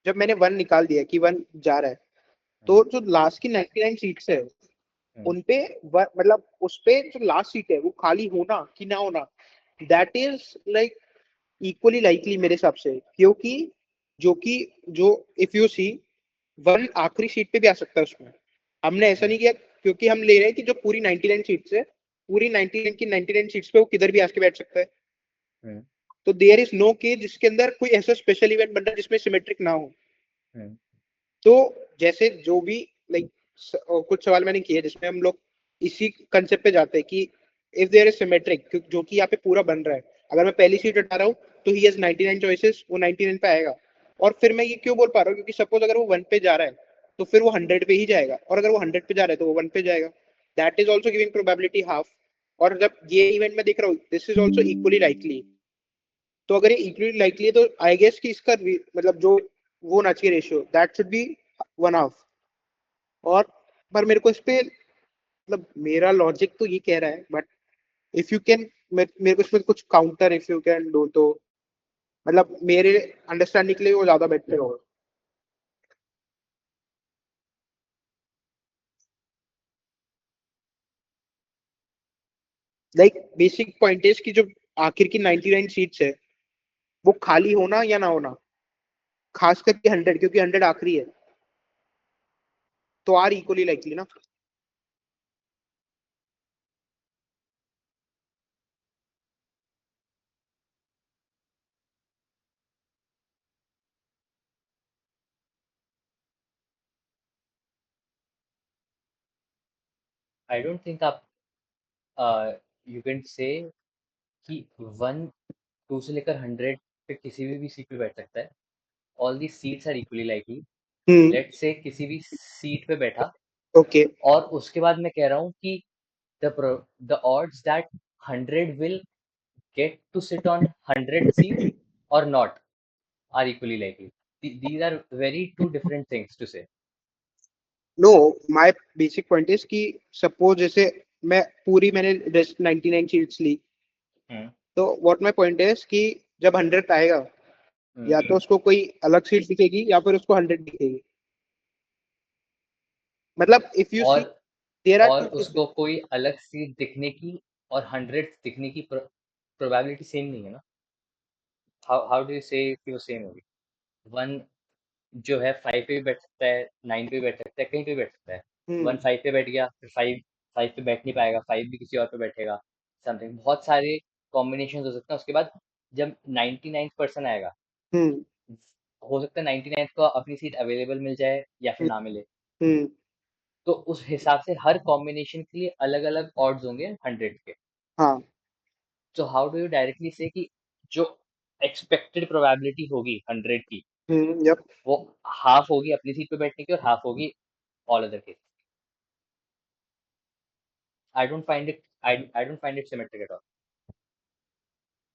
जब मैंने वन निकाल दिया कि वन जा रहा है, हम्म, तो जो लास्ट की 99 सीट्स है हम्म, उनपे मतलब उस पे जो लास्ट सीट है वो खाली होना कि ना होना, that is like equally likely मेरे हिसाब से, क्योंकि जो कि जो इफ यू सी वन आखिरी सीट पे भी आ सकता है उसमें। हमने ऐसा हम्म, नहीं किया, क्योंकि हम ले रहे हैं कि जो पूरी 99 सीट्स है, पूरी 99 की 99 सीट्स पे वो किधर भी आके बैठ सकता है। हम्म, तो देयर इज नो केस जिसके अंदर कोई ऐसा स्पेशल इवेंट बन रहा है जिसमें सिमेट्रिक ना हो। हम्म, तो जैसे जो भी लाइक कुछ सवाल मैंने किए जिसमें हम लोग इसी कंसेप्ट पे जाते हैं कि इफ देयर इज सिमेट्रिक, जो कि यहाँ पे पूरा बन रहा है, अगर मैं पहली सीट हटा रहा हूँ तो ही हैज 99 चॉइसेस, वो 99 पे आएगा। और फिर मैं ये क्यों बोल पा रहा हूँ, क्योंकि सपोज अगर वो वन पे जा रहा है तो फिर वो 100 पे ही जाएगा, और अगर वो 100 पे जा रहा है तो वो वन पे जाएगा। That is also giving probability half. और जब ये इवेंट में देख रहा हूँ this is also equally likely. तो अगर ये इक्वली लाइकली है तो आई गेस कि इसका मतलब जो वो होना चाहिए ratio, that should be one half. और पर मेरे को इस पे मतलब मेरा लॉजिक तो ये कह रहा है, बट इफ यू कैन, मेरे को इसमें कुछ counter if you can do तो मतलब मेरे अंडरस्टैंडिंग के लिए वो ज्यादा बेटर होगा। लाइक बेसिक पॉइंट इज कि जो आखिर की 99 सीट्स है वो खाली होना या ना होना, खास करके 100, क्योंकि 100 आखिरी है, तो आर इक्वली लाइकली ना। आई डोंट थिंक आप यू कैन से कि 1 2 से लेकर 100 पे किसी भी सीट पे बैठ सकता है। All the seats are equally likely. Hmm. Let's say किसी भी सीट पे बैठा, ओके। और उसके बाद मैं कह रहा हूँ कि the odds that 100 will get to sit on 100th seat or not are equally likely. These are very two different things to say. No, my basic point is कि सपोज जैसे मैं पूरी मैंने 99 सीट्स ली, हम्म, तो व्हाट माय पॉइंट इज कि जब 100 आएगा हम्म। या तो उसको कोई अलग सीट दिखेगी या फिर उसको 100 दिखेगी। मतलब इफ यू सी और देयर आर और टू केसेस। उसको कोई अलग सीट दिखने की और 100 दिखने की प्रोबेबिलिटी सेम नहीं है ना। हाउ डू यू से कि वो सेम होगी। वन जो है 5 पे भी बैठ सकता है, 9 पे भी बैठ सकता है, कहीं पे भी बैठ सकता है। वन हम्म। 5 पे बैठ गया, फिर 5 पे बैठ नहीं पाएगा, 5 भी किसी और पे बैठेगा। समथिंग बहुत सारे कॉम्बिनेशन हो सकते हैं। उसके बाद जब 99 पर्सन आएगा, हम्म। हो सकता है 99 को अपनी सीट अवेलेबल मिल जाए या फिर ना मिले। हम्म। तो उस हिसाब से हर कॉम्बिनेशन के लिए अलग अलग ऑड्स होंगे 100 के। हाँ। तो हाउ डू यू डायरेक्टली से कि जो एक्सपेक्टेड प्रोबेबिलिटी होगी 100 की, यप। वो हाफ होगी अपनी सीट पे बैठने की और हाफ होगी all other case. I don't find it I don't find it symmetric at all.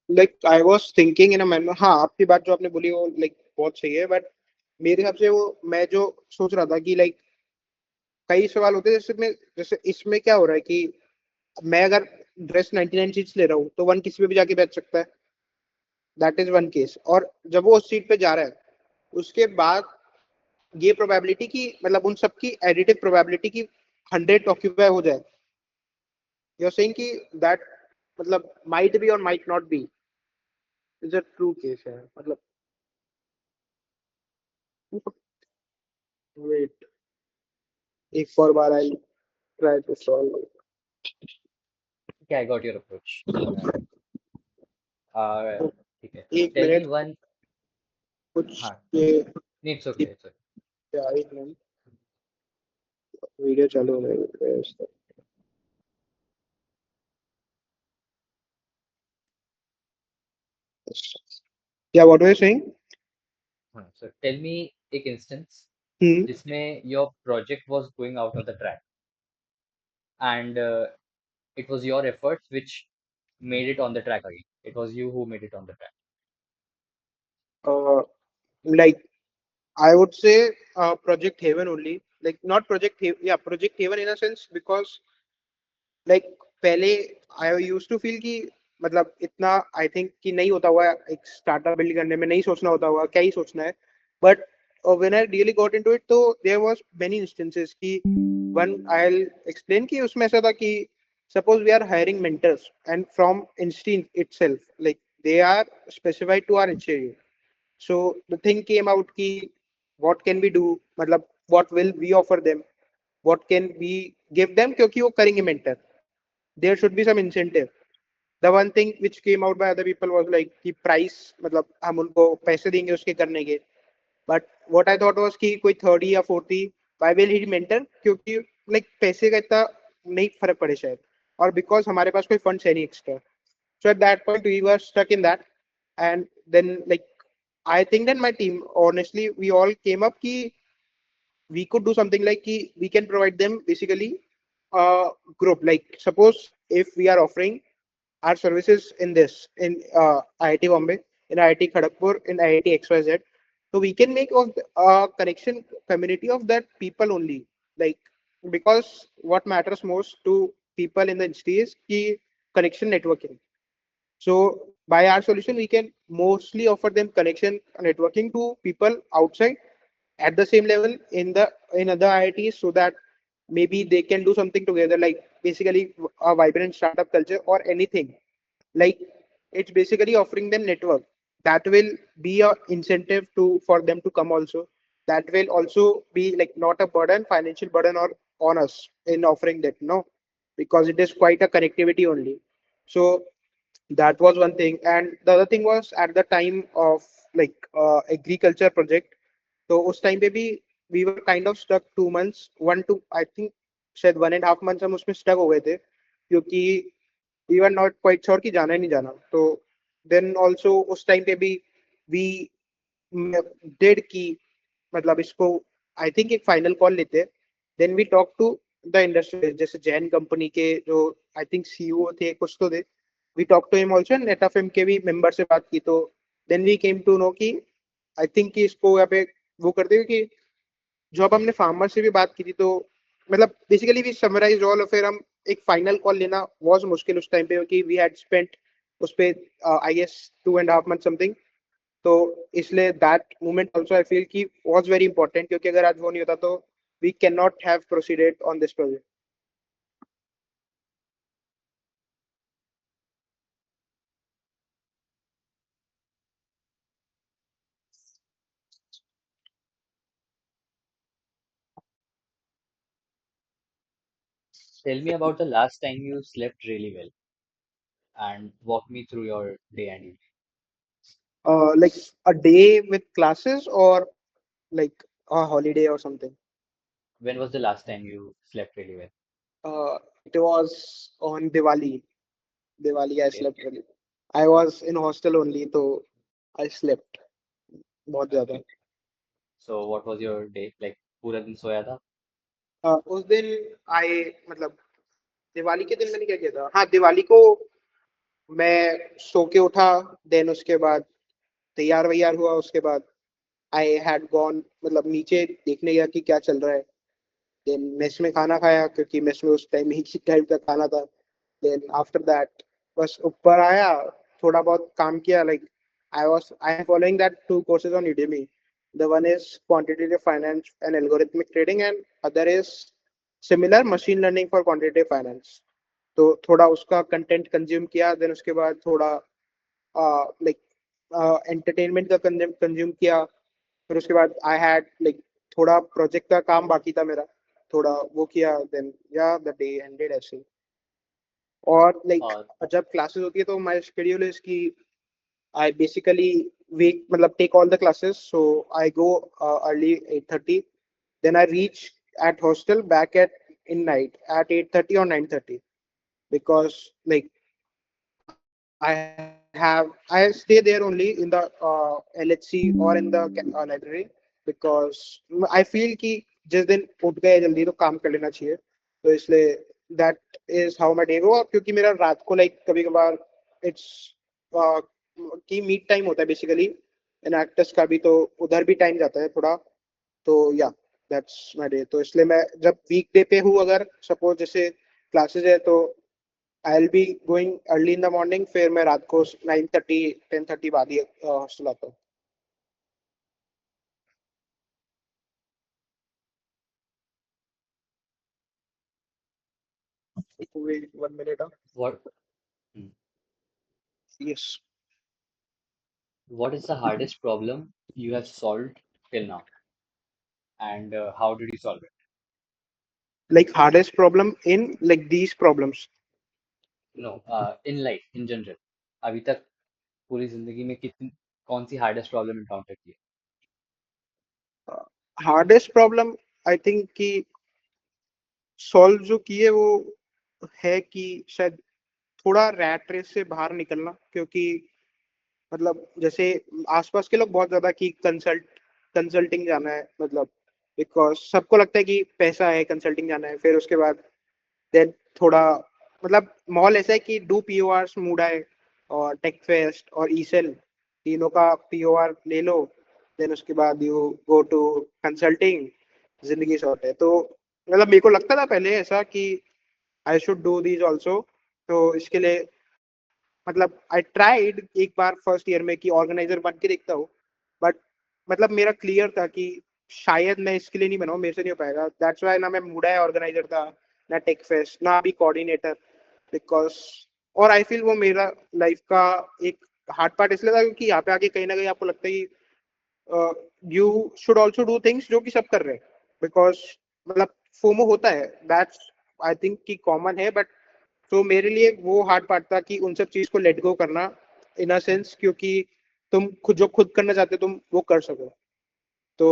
Like I was thinking in a manner, हाँ आपकी बात जो आपने बोली वो लाइक बहुत सही है, बट मेरे हिसाब से वो मैं जो सोच रहा था कि लाइक कई सवाल होते हैं जैसे में, जैसे इसमें क्या हो रहा है कि मैं अगर ड्रेस 99 सीट्स ले रहा हूँ तो वन किसी पे भी जाके बैठ सकता है, दैट इज वन केस। और जब वो उस सीट पे जा रहा है उसके बाद ये प्रोबेबिलिटी की मतलब उन सबकी एडिटिव प्रोबेबिलिटी की 100 ऑक्यूपाई हो जाए, यू आर सेइंग कि दैट मतलब माइट बी और might not be is a true case है मतलब। वेट, एक और बार I try to solve. I got your approach. ठीक है। एक टेल मी मिनट, वन। कुछ हाँ, ये नहीं इट्स ओके इट्स ओके। क्या, एक मिनट, वीडियो चालू हो रही है इसका। क्या व्हाट वर सेइंग? हाँ, सो टेल मी एक इंस्टेंस हम्म। जिसमें your project was going out of the track. and it was your efforts which made it on the track again. It was you who made it on the track. Uh, like I would say Project Haven only. Like not Project Haven, yeah, Project Haven in a sense because like पहले I used to feel कि मतलब इतना I think कि नहीं होता हुआ एक startup build करने में नहीं सोचना होता हुआ क्या ही सोचना है but when I really got into it तो there was many instances कि one I'll explain कि उसमें ऐसा था कि suppose we are hiring mentors and from Instinct itself like they are specified to our institute. So the thing came out ki what can we do? मतलब what will we offer them? What can we give them? क्योंकि वो करेंगे mentor. There should be some incentive. The one thing which came out by other people was like कि price मतलब हम उनको पैसे देंगे उसके करने के. But what I thought was कि कोई 30 या 40 why will he mentor? क्योंकि like पैसे का इतना नहीं फर्क पड़े शायद. और because हमारे पास कोई funds है नहीं extra. So at that point we were stuck in that. And then like I think that my team, honestly, we all came up ki we could do something like ki we can provide them basically a group. Like suppose if we are offering our services in this in IIT Bombay, in IIT Kharagpur, in IIT XYZ, so we can make of a connection community of that people only. Like because what matters most to people in the industry is ki connection networking. So by our solution, we can mostly offer them connection networking to people outside at the same level in other IITs so that maybe they can do something together, like basically a vibrant startup culture or anything. Like it's basically offering them network that will be a incentive to for them to come also. That will also be like not a burden, financial burden or on us in offering that, no, because it is quite a connectivity only. So that was one thing, and the other thing was at the time of like agriculture project. So उस time पे भी we were kind of stuck 2 months, 1 to I think शायद 1.5 months हम उसमें stuck हो गए थे क्योंकि we were not quite sure कि जाना है नहीं जाना. तो then also उस time पे भी we did कि मतलब इसको आई थिंक एक फाइनल कॉल लेते हैं. Then we talk to the industry जैसे जैन कंपनी के जो आई थिंक सीईओ थे कुछ तो थे. We talk to him also net F M के भी मेंबर से बात की तो then we came to know कि आई थिंक कि इसको यहाँ पे वो करते हुए कि जो अब हमने फार्मर से भी बात की थी तो मतलब बेसिकली वी समराइज ऑल फिर हम एक फाइनल कॉल लेना वाज मुश्किल उस टाइम पे क्योंकि वी हैड स्पेंट उस पे आई गेस 2.5 months समथिंग. तो इसलिए that moment also I feel कि वाज वेरी इंपॉर्टेंट क्योंकि अगर आज वो नहीं होता तो we can not have proceeded on this project. Tell me about the last time you slept really well and walk me through your day and evening. Like a day with classes or like a holiday or something. When was the last time you slept really well? It was on Diwali I Okay, slept really. I was in hostel only so I slept बहुत ज्यादा. okay. So what was your day like? पूरा दिन सोया था? उस दिन आई मतलब दिवाली के दिन मैंने क्या किया था. हाँ दिवाली को मैं सो के उठा. देन उसके बाद तैयार वैयार हुआ. उसके बाद आई हैड गॉन मतलब नीचे देखने गया कि क्या चल रहा है. देन मेस में खाना खाया क्योंकि मेस में उस टाइम ही टाइम का खाना था. देन आफ्टर दैट बस ऊपर आया. थोड़ा बहुत काम किया. Like I am following that 2 courses on Udemy. The one is quantitative finance and algorithmic trading and other is similar machine learning for quantitative finance. तो थोड़ा उसका कंटेंट कंज्यूम किया. देन उसके बाद थोड़ा लाइक एंटरटेनमेंट का कंज्यूम किया. फिर उसके बाद आई हैड लाइक थोड़ा प्रोजेक्ट का काम बाकी था मेरा. थोड़ा वो किया. देन या द डे एंडेड ऐसे. और लाइक और जब क्लासेस होती है तो माय शेड्यूल इज कि आई बेसिकली week मतलब take all the classes so I go early 8:30. Then I reach at hostel back at in night at 8:30 or 9:30 because like I stay there only in the LHC or in the library because I feel कि जिस दिन उठ गए जल्दी तो काम कर लेना चाहिए. तो इसलिए that is how my day गो, क्योंकि मेरा रात को लाइक कभी कभार इट्स की मीट टाइम होता है बेसिकली इन एक्टर्स का भी, तो उधर भी टाइम जाता है थोड़ा। तो या दैट्स माय डे। तो इसलिए मैं जब वीक डे पे हूँ, अगर सपोज जैसे क्लासेस है, तो I will be going early in the morning, फिर मैं रात को 9:30 10:30 बाद ही हॉस्टल आता हूँ। Wait 1 minute. What hmm, Yes. what is the hardest problem you have solved till now, and how did you solve it? Like hardest problem in like these problems. No, in life in general. अभी तक पूरी जिंदगी में कितनी कौन सी hardest problem encounter की है? Hardest problem आई think कि सॉल्व जो की है वो है कि शायद थोड़ा रैट रेस से बाहर निकलना, क्योंकि मतलब जैसे आसपास के लोग बहुत ज्यादा कि कंसल्टिंग जाना है, मतलब बिकॉज सबको लगता है कि पैसा है, कंसल्टिंग जाना है, फिर उसके बाद देन थोड़ा मतलब माहौल ऐसा है कि डू पीओआर मूड है, और टेक फेस्ट और ईसेल तीनों का पीओआर ले लो, देन उसके बाद यू गो टू कंसल्टिंग, जिंदगी शॉर्ट है। तो मतलब मेरे को लगता था पहले ऐसा कि I should do these also, तो इसके लिए मतलब आई ट्राइड एक बार फर्स्ट ईयर में कि ऑर्गेनाइजर बन के देखता हूँ, बट मतलब मेरा क्लियर था कि शायद मैं इसके लिए नहीं बनाऊँ, मेरे से नहीं हो पाएगा। दैट्स वाई ना मैं मूडा ऑर्गेनाइजर था, ना टेक फेस्ट, ना अभी कोऑर्डिनेटर, बिकॉज और आई फील वो मेरा लाइफ का एक हार्ड पार्ट इसलिए था क्योंकि यहाँ पे आके कहीं ना कहीं आपको लगता है कि you should also do things जो कि सब कर रहे हैं, बिकॉज मतलब फोमो होता है, दैट्स आई थिंक कि कॉमन है, बट तो मेरे लिए वो हार्ड पार्ट था कि उन सब चीज को लेट गो करना, इन अ सेंस क्योंकि तुम खुद जो खुद करना चाहते हो तुम वो कर सको। तो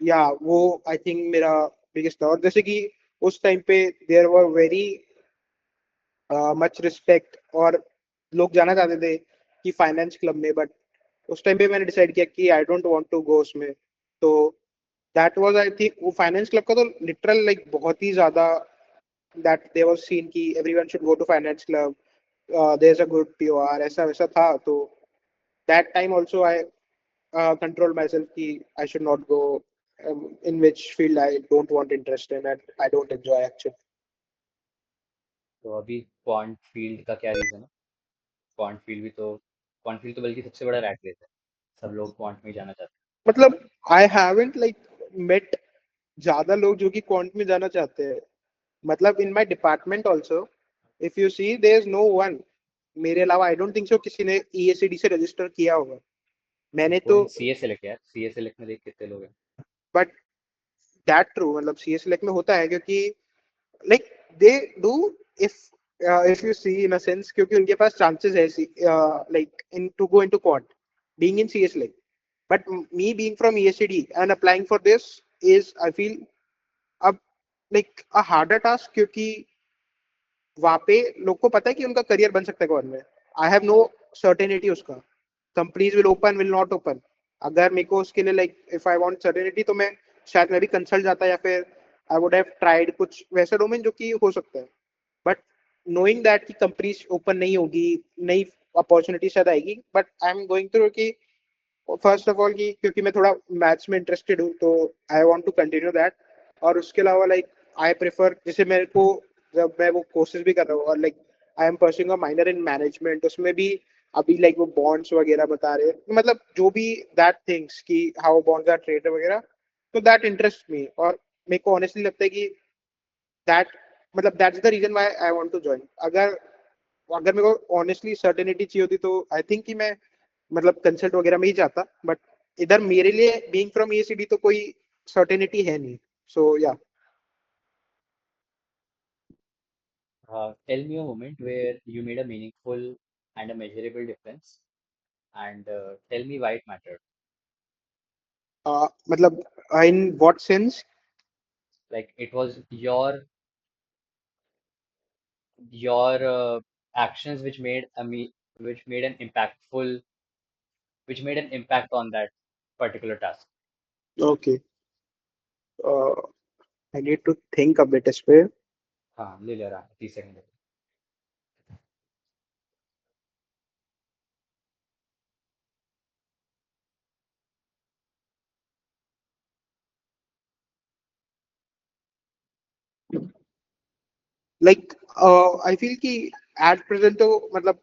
या वो आई थिंक मेरा बिगेस्ट था। और जैसे कि उस टाइम पे there were very much respect, और लोग जाना चाहते थे कि फाइनेंस क्लब में, बट उस टाइम पे मैंने डिसाइड किया कि I don't want to go उसमें। तो दैट वाज आई थिंक वो फाइनेंस क्लब का तो लिटरल लाइक बहुत ही ज्यादा दैट दे वाज सीन कि everyone should go to finance club, there is a good P O R, ऐसा वैसा था। तो that time also I control myself कि I should not go in which field I don't want interest in and I don't enjoy actually. तो अभी quant field का क्या reason है? क्वांट फील्ड तो बल्कि सबसे बड़ा रैट रेस है। सब लोग क्वांट में ही जाना चाहते मतलब I haven't like met ज्यादा लोग जो कि क्वांट में जाना चाहते हैं। मतलब in my department also, if you see there is no one, मेरे अलावा आई डोंट थिंक सो किसी ने EACD से रजिस्टर किया होगा। हैं। मैंने तो कोई सी एस सेलेक्ट यार, सी एस सेलेक्ट में देख कितने लोग हैं। बट दैट ट्रू, मतलब CS select में होता है क्योंकि like they do, if if you see in a sense, क्योंकि उनके पास chances है like in to go into quant being in CS like, but me being from ESCD and applying for this is I feel अब like a harder task, क्योंकि वहां पे लोग को पता है कि उनका करियर बन सकता है गवर्नमेंट में। आई हैव नो सर्टेनिटी उसका, companies will open will not open. अगर मेरे को उसके लिए like if I want certainty तो मैं शायद मैं भी कंसल्ट जाता, या फिर आई वुड हैव ट्राइड कुछ वैसा डोमेन जो कि हो सकता है। बट नोइंग दैट कि कंपनीज ओपन नहीं होगी, नई अपॉर्चुनिटी शायद आएगी, but I am going through कि फर्स्ट ऑफ ऑल कि क्योंकि मैं थोड़ा मैथ्स में इंटरेस्टेड हूँ, तो I want to continue that. और उसके अलावा लाइक आई प्रेफर, जैसे मेरे को जब मैं वो कोर्सेज भी कर रहा हूँ, और like I am pursuing a minor in management, उसमें भी अभी लाइक वो बॉन्ड्स वगैरह बता रहे हैं, मतलब जो भी दैट थिंग्स कि हाउ बॉन्ड्स आर ट्रेडेड वगैरह, तो दैट इंटरेस्ट मी। और मेरे को ऑनेस्टली लगता है कि दैट मतलब that's the reason why I want to join. अगर अगर मेरे को ऑनेस्टली सर्टेनिटी चाहिए होती तो आई थिंक कि मैं मतलब कंसल्ट वगैरह में ही जाता, बट इधर मेरे लिए बीइंग फ्रॉम EACD तो कोई सर्टेनिटी है नहीं। So yeah tell me a moment where you made a meaningful and a measurable difference, and tell me why it mattered. मतलब in what sense? Like it was your actions which made a me which made an impactful which made an impact on that particular task. Okay, I need to think a bit इस पे। हाँ ले ले रहा है 30 second. Like I feel कि at present तो मतलब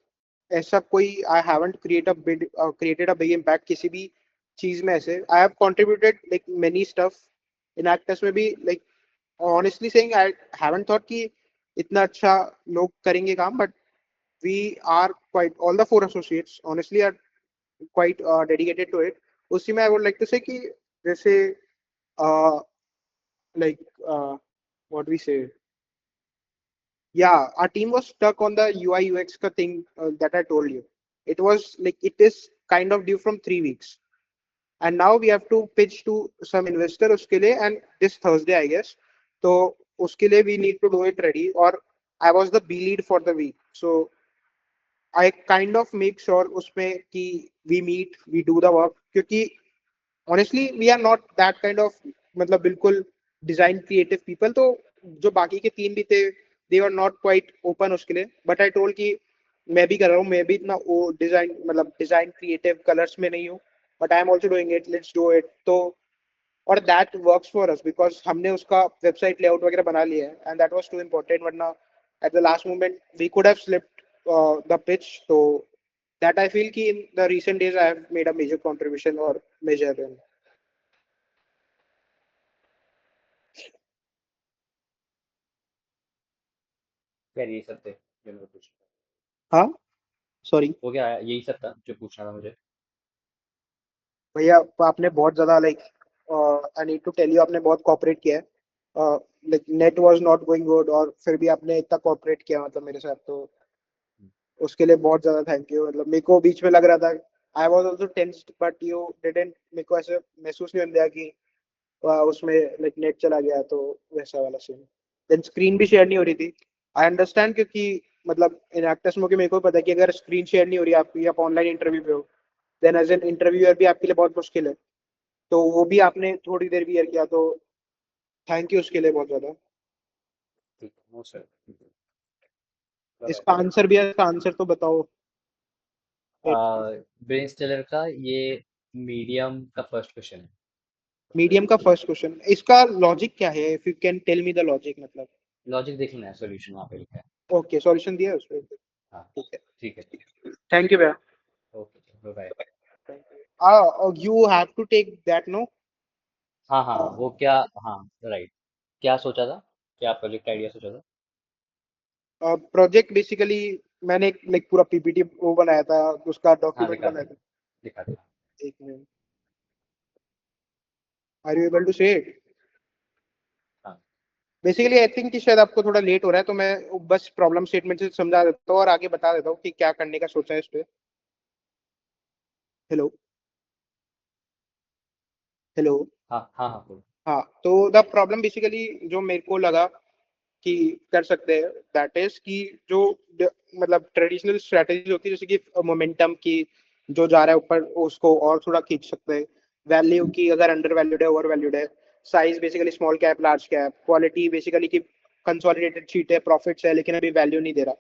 ऐसा कोई I haven't created a big impact किसी भी चीज में। ऐसे I have contributed like many stuff in actors में भी। Like honestly saying I haven't thought कि इतना अच्छा लोग करेंगे काम, but we are quite all the four associates honestly are quite dedicated to it. उसी में I would like to say कि जैसे uh, like uh, what we say, yeah, our team was stuck on the UI UX का thing that I told you. It was like it is kind of due from 3 weeks, and now we have to pitch to some investor उसके लिए, and this Thursday I guess. तो उसके लिए we need to do it ready, और I was the B lead for the week, so I kind of make sure उसमें कि we meet, we do the work, क्योंकि honestly we are not that kind of मतलब बिल्कुल design creative people. तो जो बाकी के तीन भी थे they are not quite open उसके लिए, बट आई टोल्ड कि मैं भी कर रहा हूँ, मैं भी इतना वो डिजाइन मतलब डिजाइन क्रिएटिव कलर्स में नहीं हूँ, but I am also doing it, let's do it. तो और that works for us because हमने उसका वेबसाइट लेआउट वगैरह बना लिया है, and that was too important, वरना at the last moment we could have slipped the pitch. तो दैट आई फील कि in the recent days I have made a major contribution or measure in. यार यही सब थे जो मेरे को पूछ। हाँ, सॉरी हो गया, यही सब था जो पूछना था मुझे। भैया, आपने बहुत ज्यादा like I need to tell you, आपने बहुत कॉपरेट किया है। Like net was not going good और फिर भी आपने इतना कॉपरेट किया मतलब मेरे साथ, तो उसके लिए बहुत ज्यादा थैंक यू। मतलब मेरे को बीच में लग रहा था, I was also tensed, but you didn't, मेरे को ऐसे महसूस नहीं होने दिया कि उसमें लाइक नेट चला गया, तो वैसा वाला सीन। देन स्क्रीन भी शेयर नहीं हो रही थी, आई अंडरस्टैंड, क्योंकि मतलब इन एक्टर्स में मेरे को पता है कि अगर स्क्रीन शेयर नहीं हो रही आपकी, आप ऑनलाइन इंटरव्यू पे हो, देन एज एन इंटरव्यूअर भी आपके लिए बहुत मुश्किल है। तो वो भी आपने थोड़ी देर वियर किया, तो थैंक यू उसके लिए बहुत ज्यादा। ठीक है, नो सर। बाय। इसका आंसर भी है, इसका आंसर तो बताओ। ब्रेन स्टिलर का ये मीडियम का फर्स्ट क्वेश्चन है। मीडियम का फर्स्ट क्वेश्चन, इसका लॉजिक क्या है, if you can tell me the logic मतलब। लॉजिक देख लेना है, सॉल्यूशन वहाँ पे लिखा है। ओके, सॉल्यूशन दिया है उसमें। हाँ ठीक है, ठीक है। थैंक यू भैया। Okay bye. You have to take that no. हाँ हाँ वो क्या। हाँ राइट। क्या सोचा था, क्या प्रोजेक्ट आइडिया सोचा था? प्रोजेक्ट बेसिकली मैंने एक लाइक पूरा पीपीटी वो बनाया था, उसका हाँ डॉक्यूमेंट दिखा बनाया दे, था। दिखा दे। एक minute, are you able to say it? हाँ बेसिकली आई थिंक कि शायद आपको थोड़ा लेट हो रहा है, तो मैं बस प्रॉब्लम स्टेटमेंट से समझा देता हूँ और आगे बता देता हूँ कि क्या करने का सोचा है इस पे। Hello, hello. हाँ हाँ हाँ बोल। हाँ, तो द प्रॉब्लम बेसिकली जो मेरे को लगा कि कर सकते हैं, दैट इज कि जो मतलब ट्रेडिशनल स्ट्रेटेजीज होती है, जैसे कि मोमेंटम की, जो जा रहा है ऊपर उसको और थोड़ा खींच सकते हैं। वैल्यू की, अगर अंडर वैल्यूड है, ओवर वैल्यूड है। Size basically small cap large cap. Quality basically की कंसोलिडेटेड शीट है, प्रॉफिट्स है, लेकिन अभी वैल्यू नहीं दे रहा।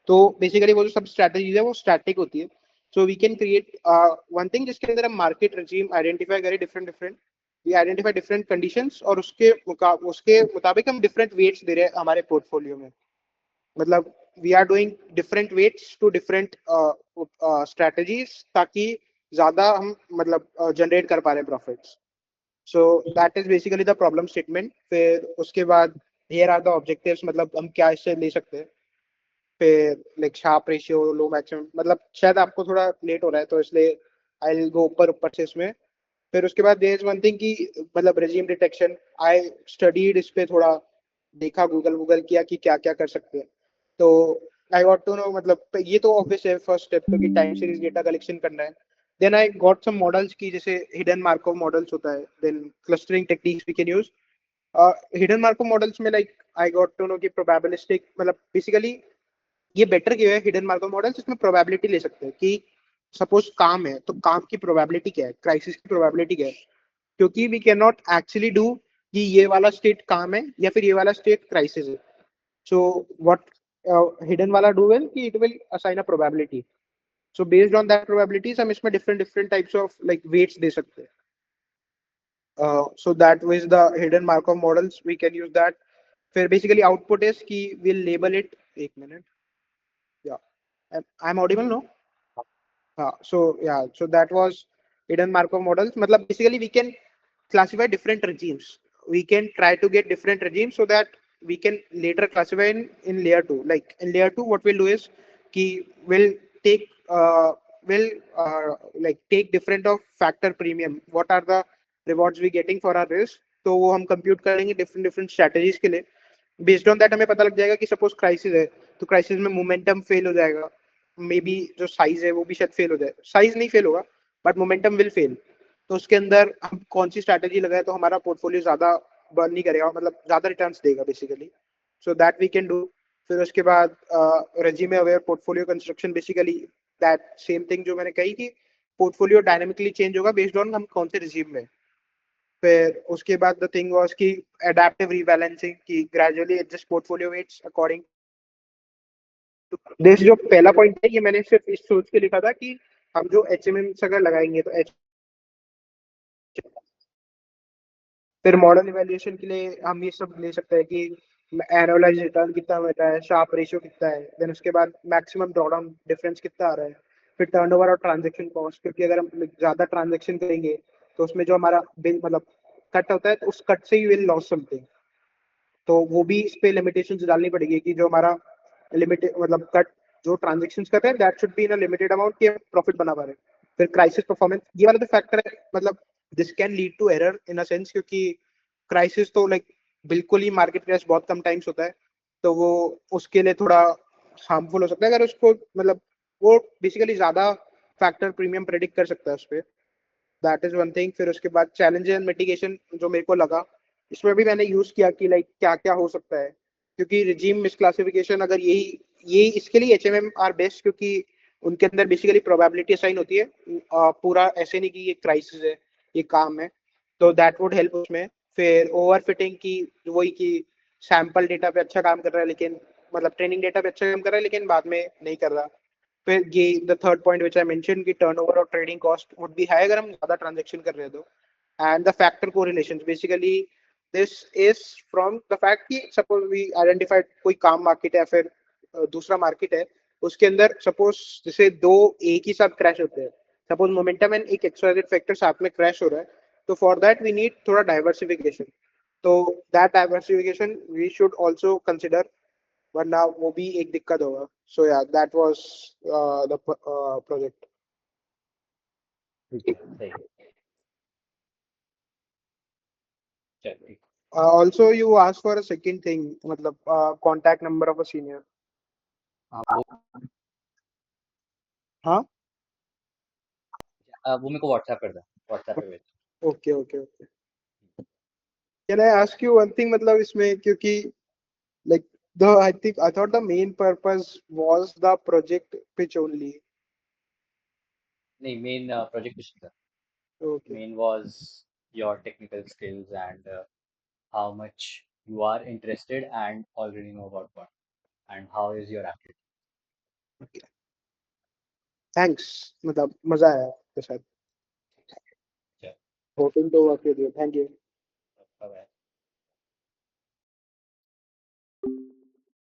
तो बेसिकली वो जो सब स्ट्रेटेजीज है वो स्टैटिक होती है। So we can create one thing जिसके अंदर हम मार्केट रिजीम आइडेंटिफाई करें, different different, we identify different conditions, और उसके मुताबिक हम डिफरेंट वेट्स दे रहे हैं हमारे पोर्टफोलियो में। मतलब we are doing different weights to different strategies, ताकि ज्यादा हम मतलब जनरेट कर पा रहे profits. So that is basically the problem statement. फिर उसके बाद हियर आर द ऑब्जेक्टिव्स, मतलब हम क्या इससे ले सकते हैं। फिर लाइक शार्प रेशियो, लो मैक्सिमम, मतलब शायद आपको थोड़ा लेट हो रहा है तो इसलिए आई विल गो ऊपर ऊपर से इसमें। फिर उसके बाद देयर इज वन थिंग कि मतलब रेजिम डिटेक्शन, आई स्टडीड इस पे थोड़ा, देखा, गूगल गूगल किया कि क्या क्या कर सकते हैं। तो आई गॉट टू नो, मतलब ये तो ऑब्वियस है फर्स्ट स्टेप, क्योंकि टाइम सीरीज डेटा कलेक्शन करना है। Then I got some models की, जैसे हिडन मार्कोव मॉडल्स होता है, then clustering techniques we can use. Hidden Markov models में like I got to know कि प्रोबेबिलिस्टिक, मतलब बेसिकली ये बेटर क्यों है हिडन मार्कोव मॉडल्स, इसमें प्रोबेबिलिटी ले सकते हैं कि सपोज काम है तो काम की प्रोबेबिलिटी क्या है, क्राइसिस की प्रोबेबिलिटी क्या है। क्योंकि we can not actually do कि ये वाला स्टेट काम है या फिर ये वाला स्टेट क्राइसिस है। So what hidden wala do will कि it will assign a probability. So based on that probabilities हम इसमें different types of like weights दे सकते हैं. So that was the hidden Markov models. We can use that. फिर basically output is कि we'll label it. एक minute. Yeah. I'm audible, no? So yeah, so that was hidden Markov models. मतलब basically we can classify different regimes. We can try to get different regimes so that we can later classify in layer two. Like in layer two, what we'll do is कि take uh, will like take different of factor premium. What are the rewards we getting for our risk? तो वो हम compute करेंगे different strategies के लिए. Based on that हमें पता लग जाएगा कि सपोज क्राइसिस है तो क्राइसिस में मोमेंटम फेल हो जाएगा. मे बी जो साइज है वो भी शायद फेल हो जाए. साइज नहीं फेल होगा बट मोमेंटम विल फेल. तो उसके अंदर हम कौन सी स्ट्रैटेजी लगाए तो हमारा पोर्टफोलियो ज्यादा बर्न नहीं करेगा, मतलब ज्यादा रिटर्न्स देगा basically. So that we can do. फिर उसके बाद regime aware portfolio construction, basically that same thing जो मैंने कही कि पोर्टफोलियो डायनेमिकली चेंज होगा बेस्ड ऑन हम कौन से रिजीम में. फिर उसके बाद द थिंग वाज कि एडेप्टिव रीबैलेंसिंग की gradually adjust portfolio weights according. This जो पहला पॉइंट है ये मैंने सिर्फ इस सोच के लिखा था कि हम जो एचएमएम अगर लगाएंगे तो फिर मॉडल इवैल्यूएशन के लिए हम ये सब ले सकते हैं कि एनुअलाइज रिटर्न कितना होता है, शार्प रेशियो कितना है, देन उसके बाद मैक्सिमम ड्रॉडाउन डिफरेंस कितना आ रहा है, फिर टर्नओवर और ट्रांजैक्शन कॉस्ट, क्योंकि अगर हम ज्यादा ट्रांजैक्शन करेंगे तो उसमें जो हमारा बिल मतलब कट होता है तो उस कट से ही विल लॉस समथिंग. तो वो भी इस पे लिमिटेशंस डालनी पड़ेगी कि जो हमारा लिमिट मतलब कट जो ट्रांजेक्शन कर रहे हैं that should be in a limited amount कि प्रॉफिट बना पा रहे हैं. फिर क्राइसिस परफॉर्मेंस, ये वाला तो फैक्टर है. मतलब this can lead to error in a sense, क्योंकि क्राइसिस तो लाइक बिल्कुल ही मार्केट क्रैश बहुत कम टाइम्स होता है. तो वो उसके लिए थोड़ा हार्मफुल हो सकता है अगर उसको मतलब वो बेसिकली ज्यादा फैक्टर प्रीमियम प्रेडिक्ट कर सकता है उस पर. That is one thing. फिर उसके बाद चैलेंजेस एंड मिटिगेशन जो मेरे को लगा इसमें भी मैंने यूज किया कि लाइक क्या क्या हो सकता है, क्योंकि रिजीम मिसक्लासिफिकेशन अगर यही इसके लिए एचएमएम आर बेस्ट, क्योंकि उनके अंदर बेसिकली प्रोबेबिलिटी असाइन होती है. पूरा ऐसे नहीं कि ये क्राइसिस है, ये काम है. तो दैट वुड हेल्प उसमें. फिर ओवर फिटिंग की वही कि सैंपल डेटा पे अच्छा काम कर रहा है लेकिन मतलब ट्रेनिंग डेटा पे अच्छा काम कर रहा है लेकिन बाद में नहीं कर रहा. फिर ये the third point which I mention कि टर्नओवर और trading cost would be high अगर हम ज्यादा ट्रांजैक्शन कर रहे हैं तो. And the factor correlations, basically this is from the fact कि सपोज वी आइडेंटिफाइड कोई काम मार्केट है फिर दूसरा मार्केट है, उसके अंदर सपोज जैसे दो एक ही साथ क्रैश होते हैं, सपोज मोमेंटम एंड एक एक्सवाइजेड फैक्टर साथ में क्रैश हो रहा है, तो फॉर दैट वी नीड थोड़ा डाइवर्सिफिकेशन. तो that diversification we should also consider, वरना वो भी एक दिक्कत होगा. सो या दैट वाज द प्रोजेक्ट. ठीक है, सही है. चल ठीक. Also you asked for a second thing, मतलब contact number of a senior. हाँ वो हाँ. वो मेरे को व्हाट्सएप कर दे. व्हाट्सएप पे भेज. Okay, okay, okay. Can I ask you one thing, मतलब इसमें क्योंकि like the I thought the main purpose was the project pitch only. नहीं, मेन प्रोजेक्ट कुछ नहीं था. Okay. Main was your technical skills and how much you are interested and already know about what, and how is your aptitude. Okay. Thanks. मतलब मजा आया आपके साथ. Yeah. Hoping to work with you. Thank you. Bye bye.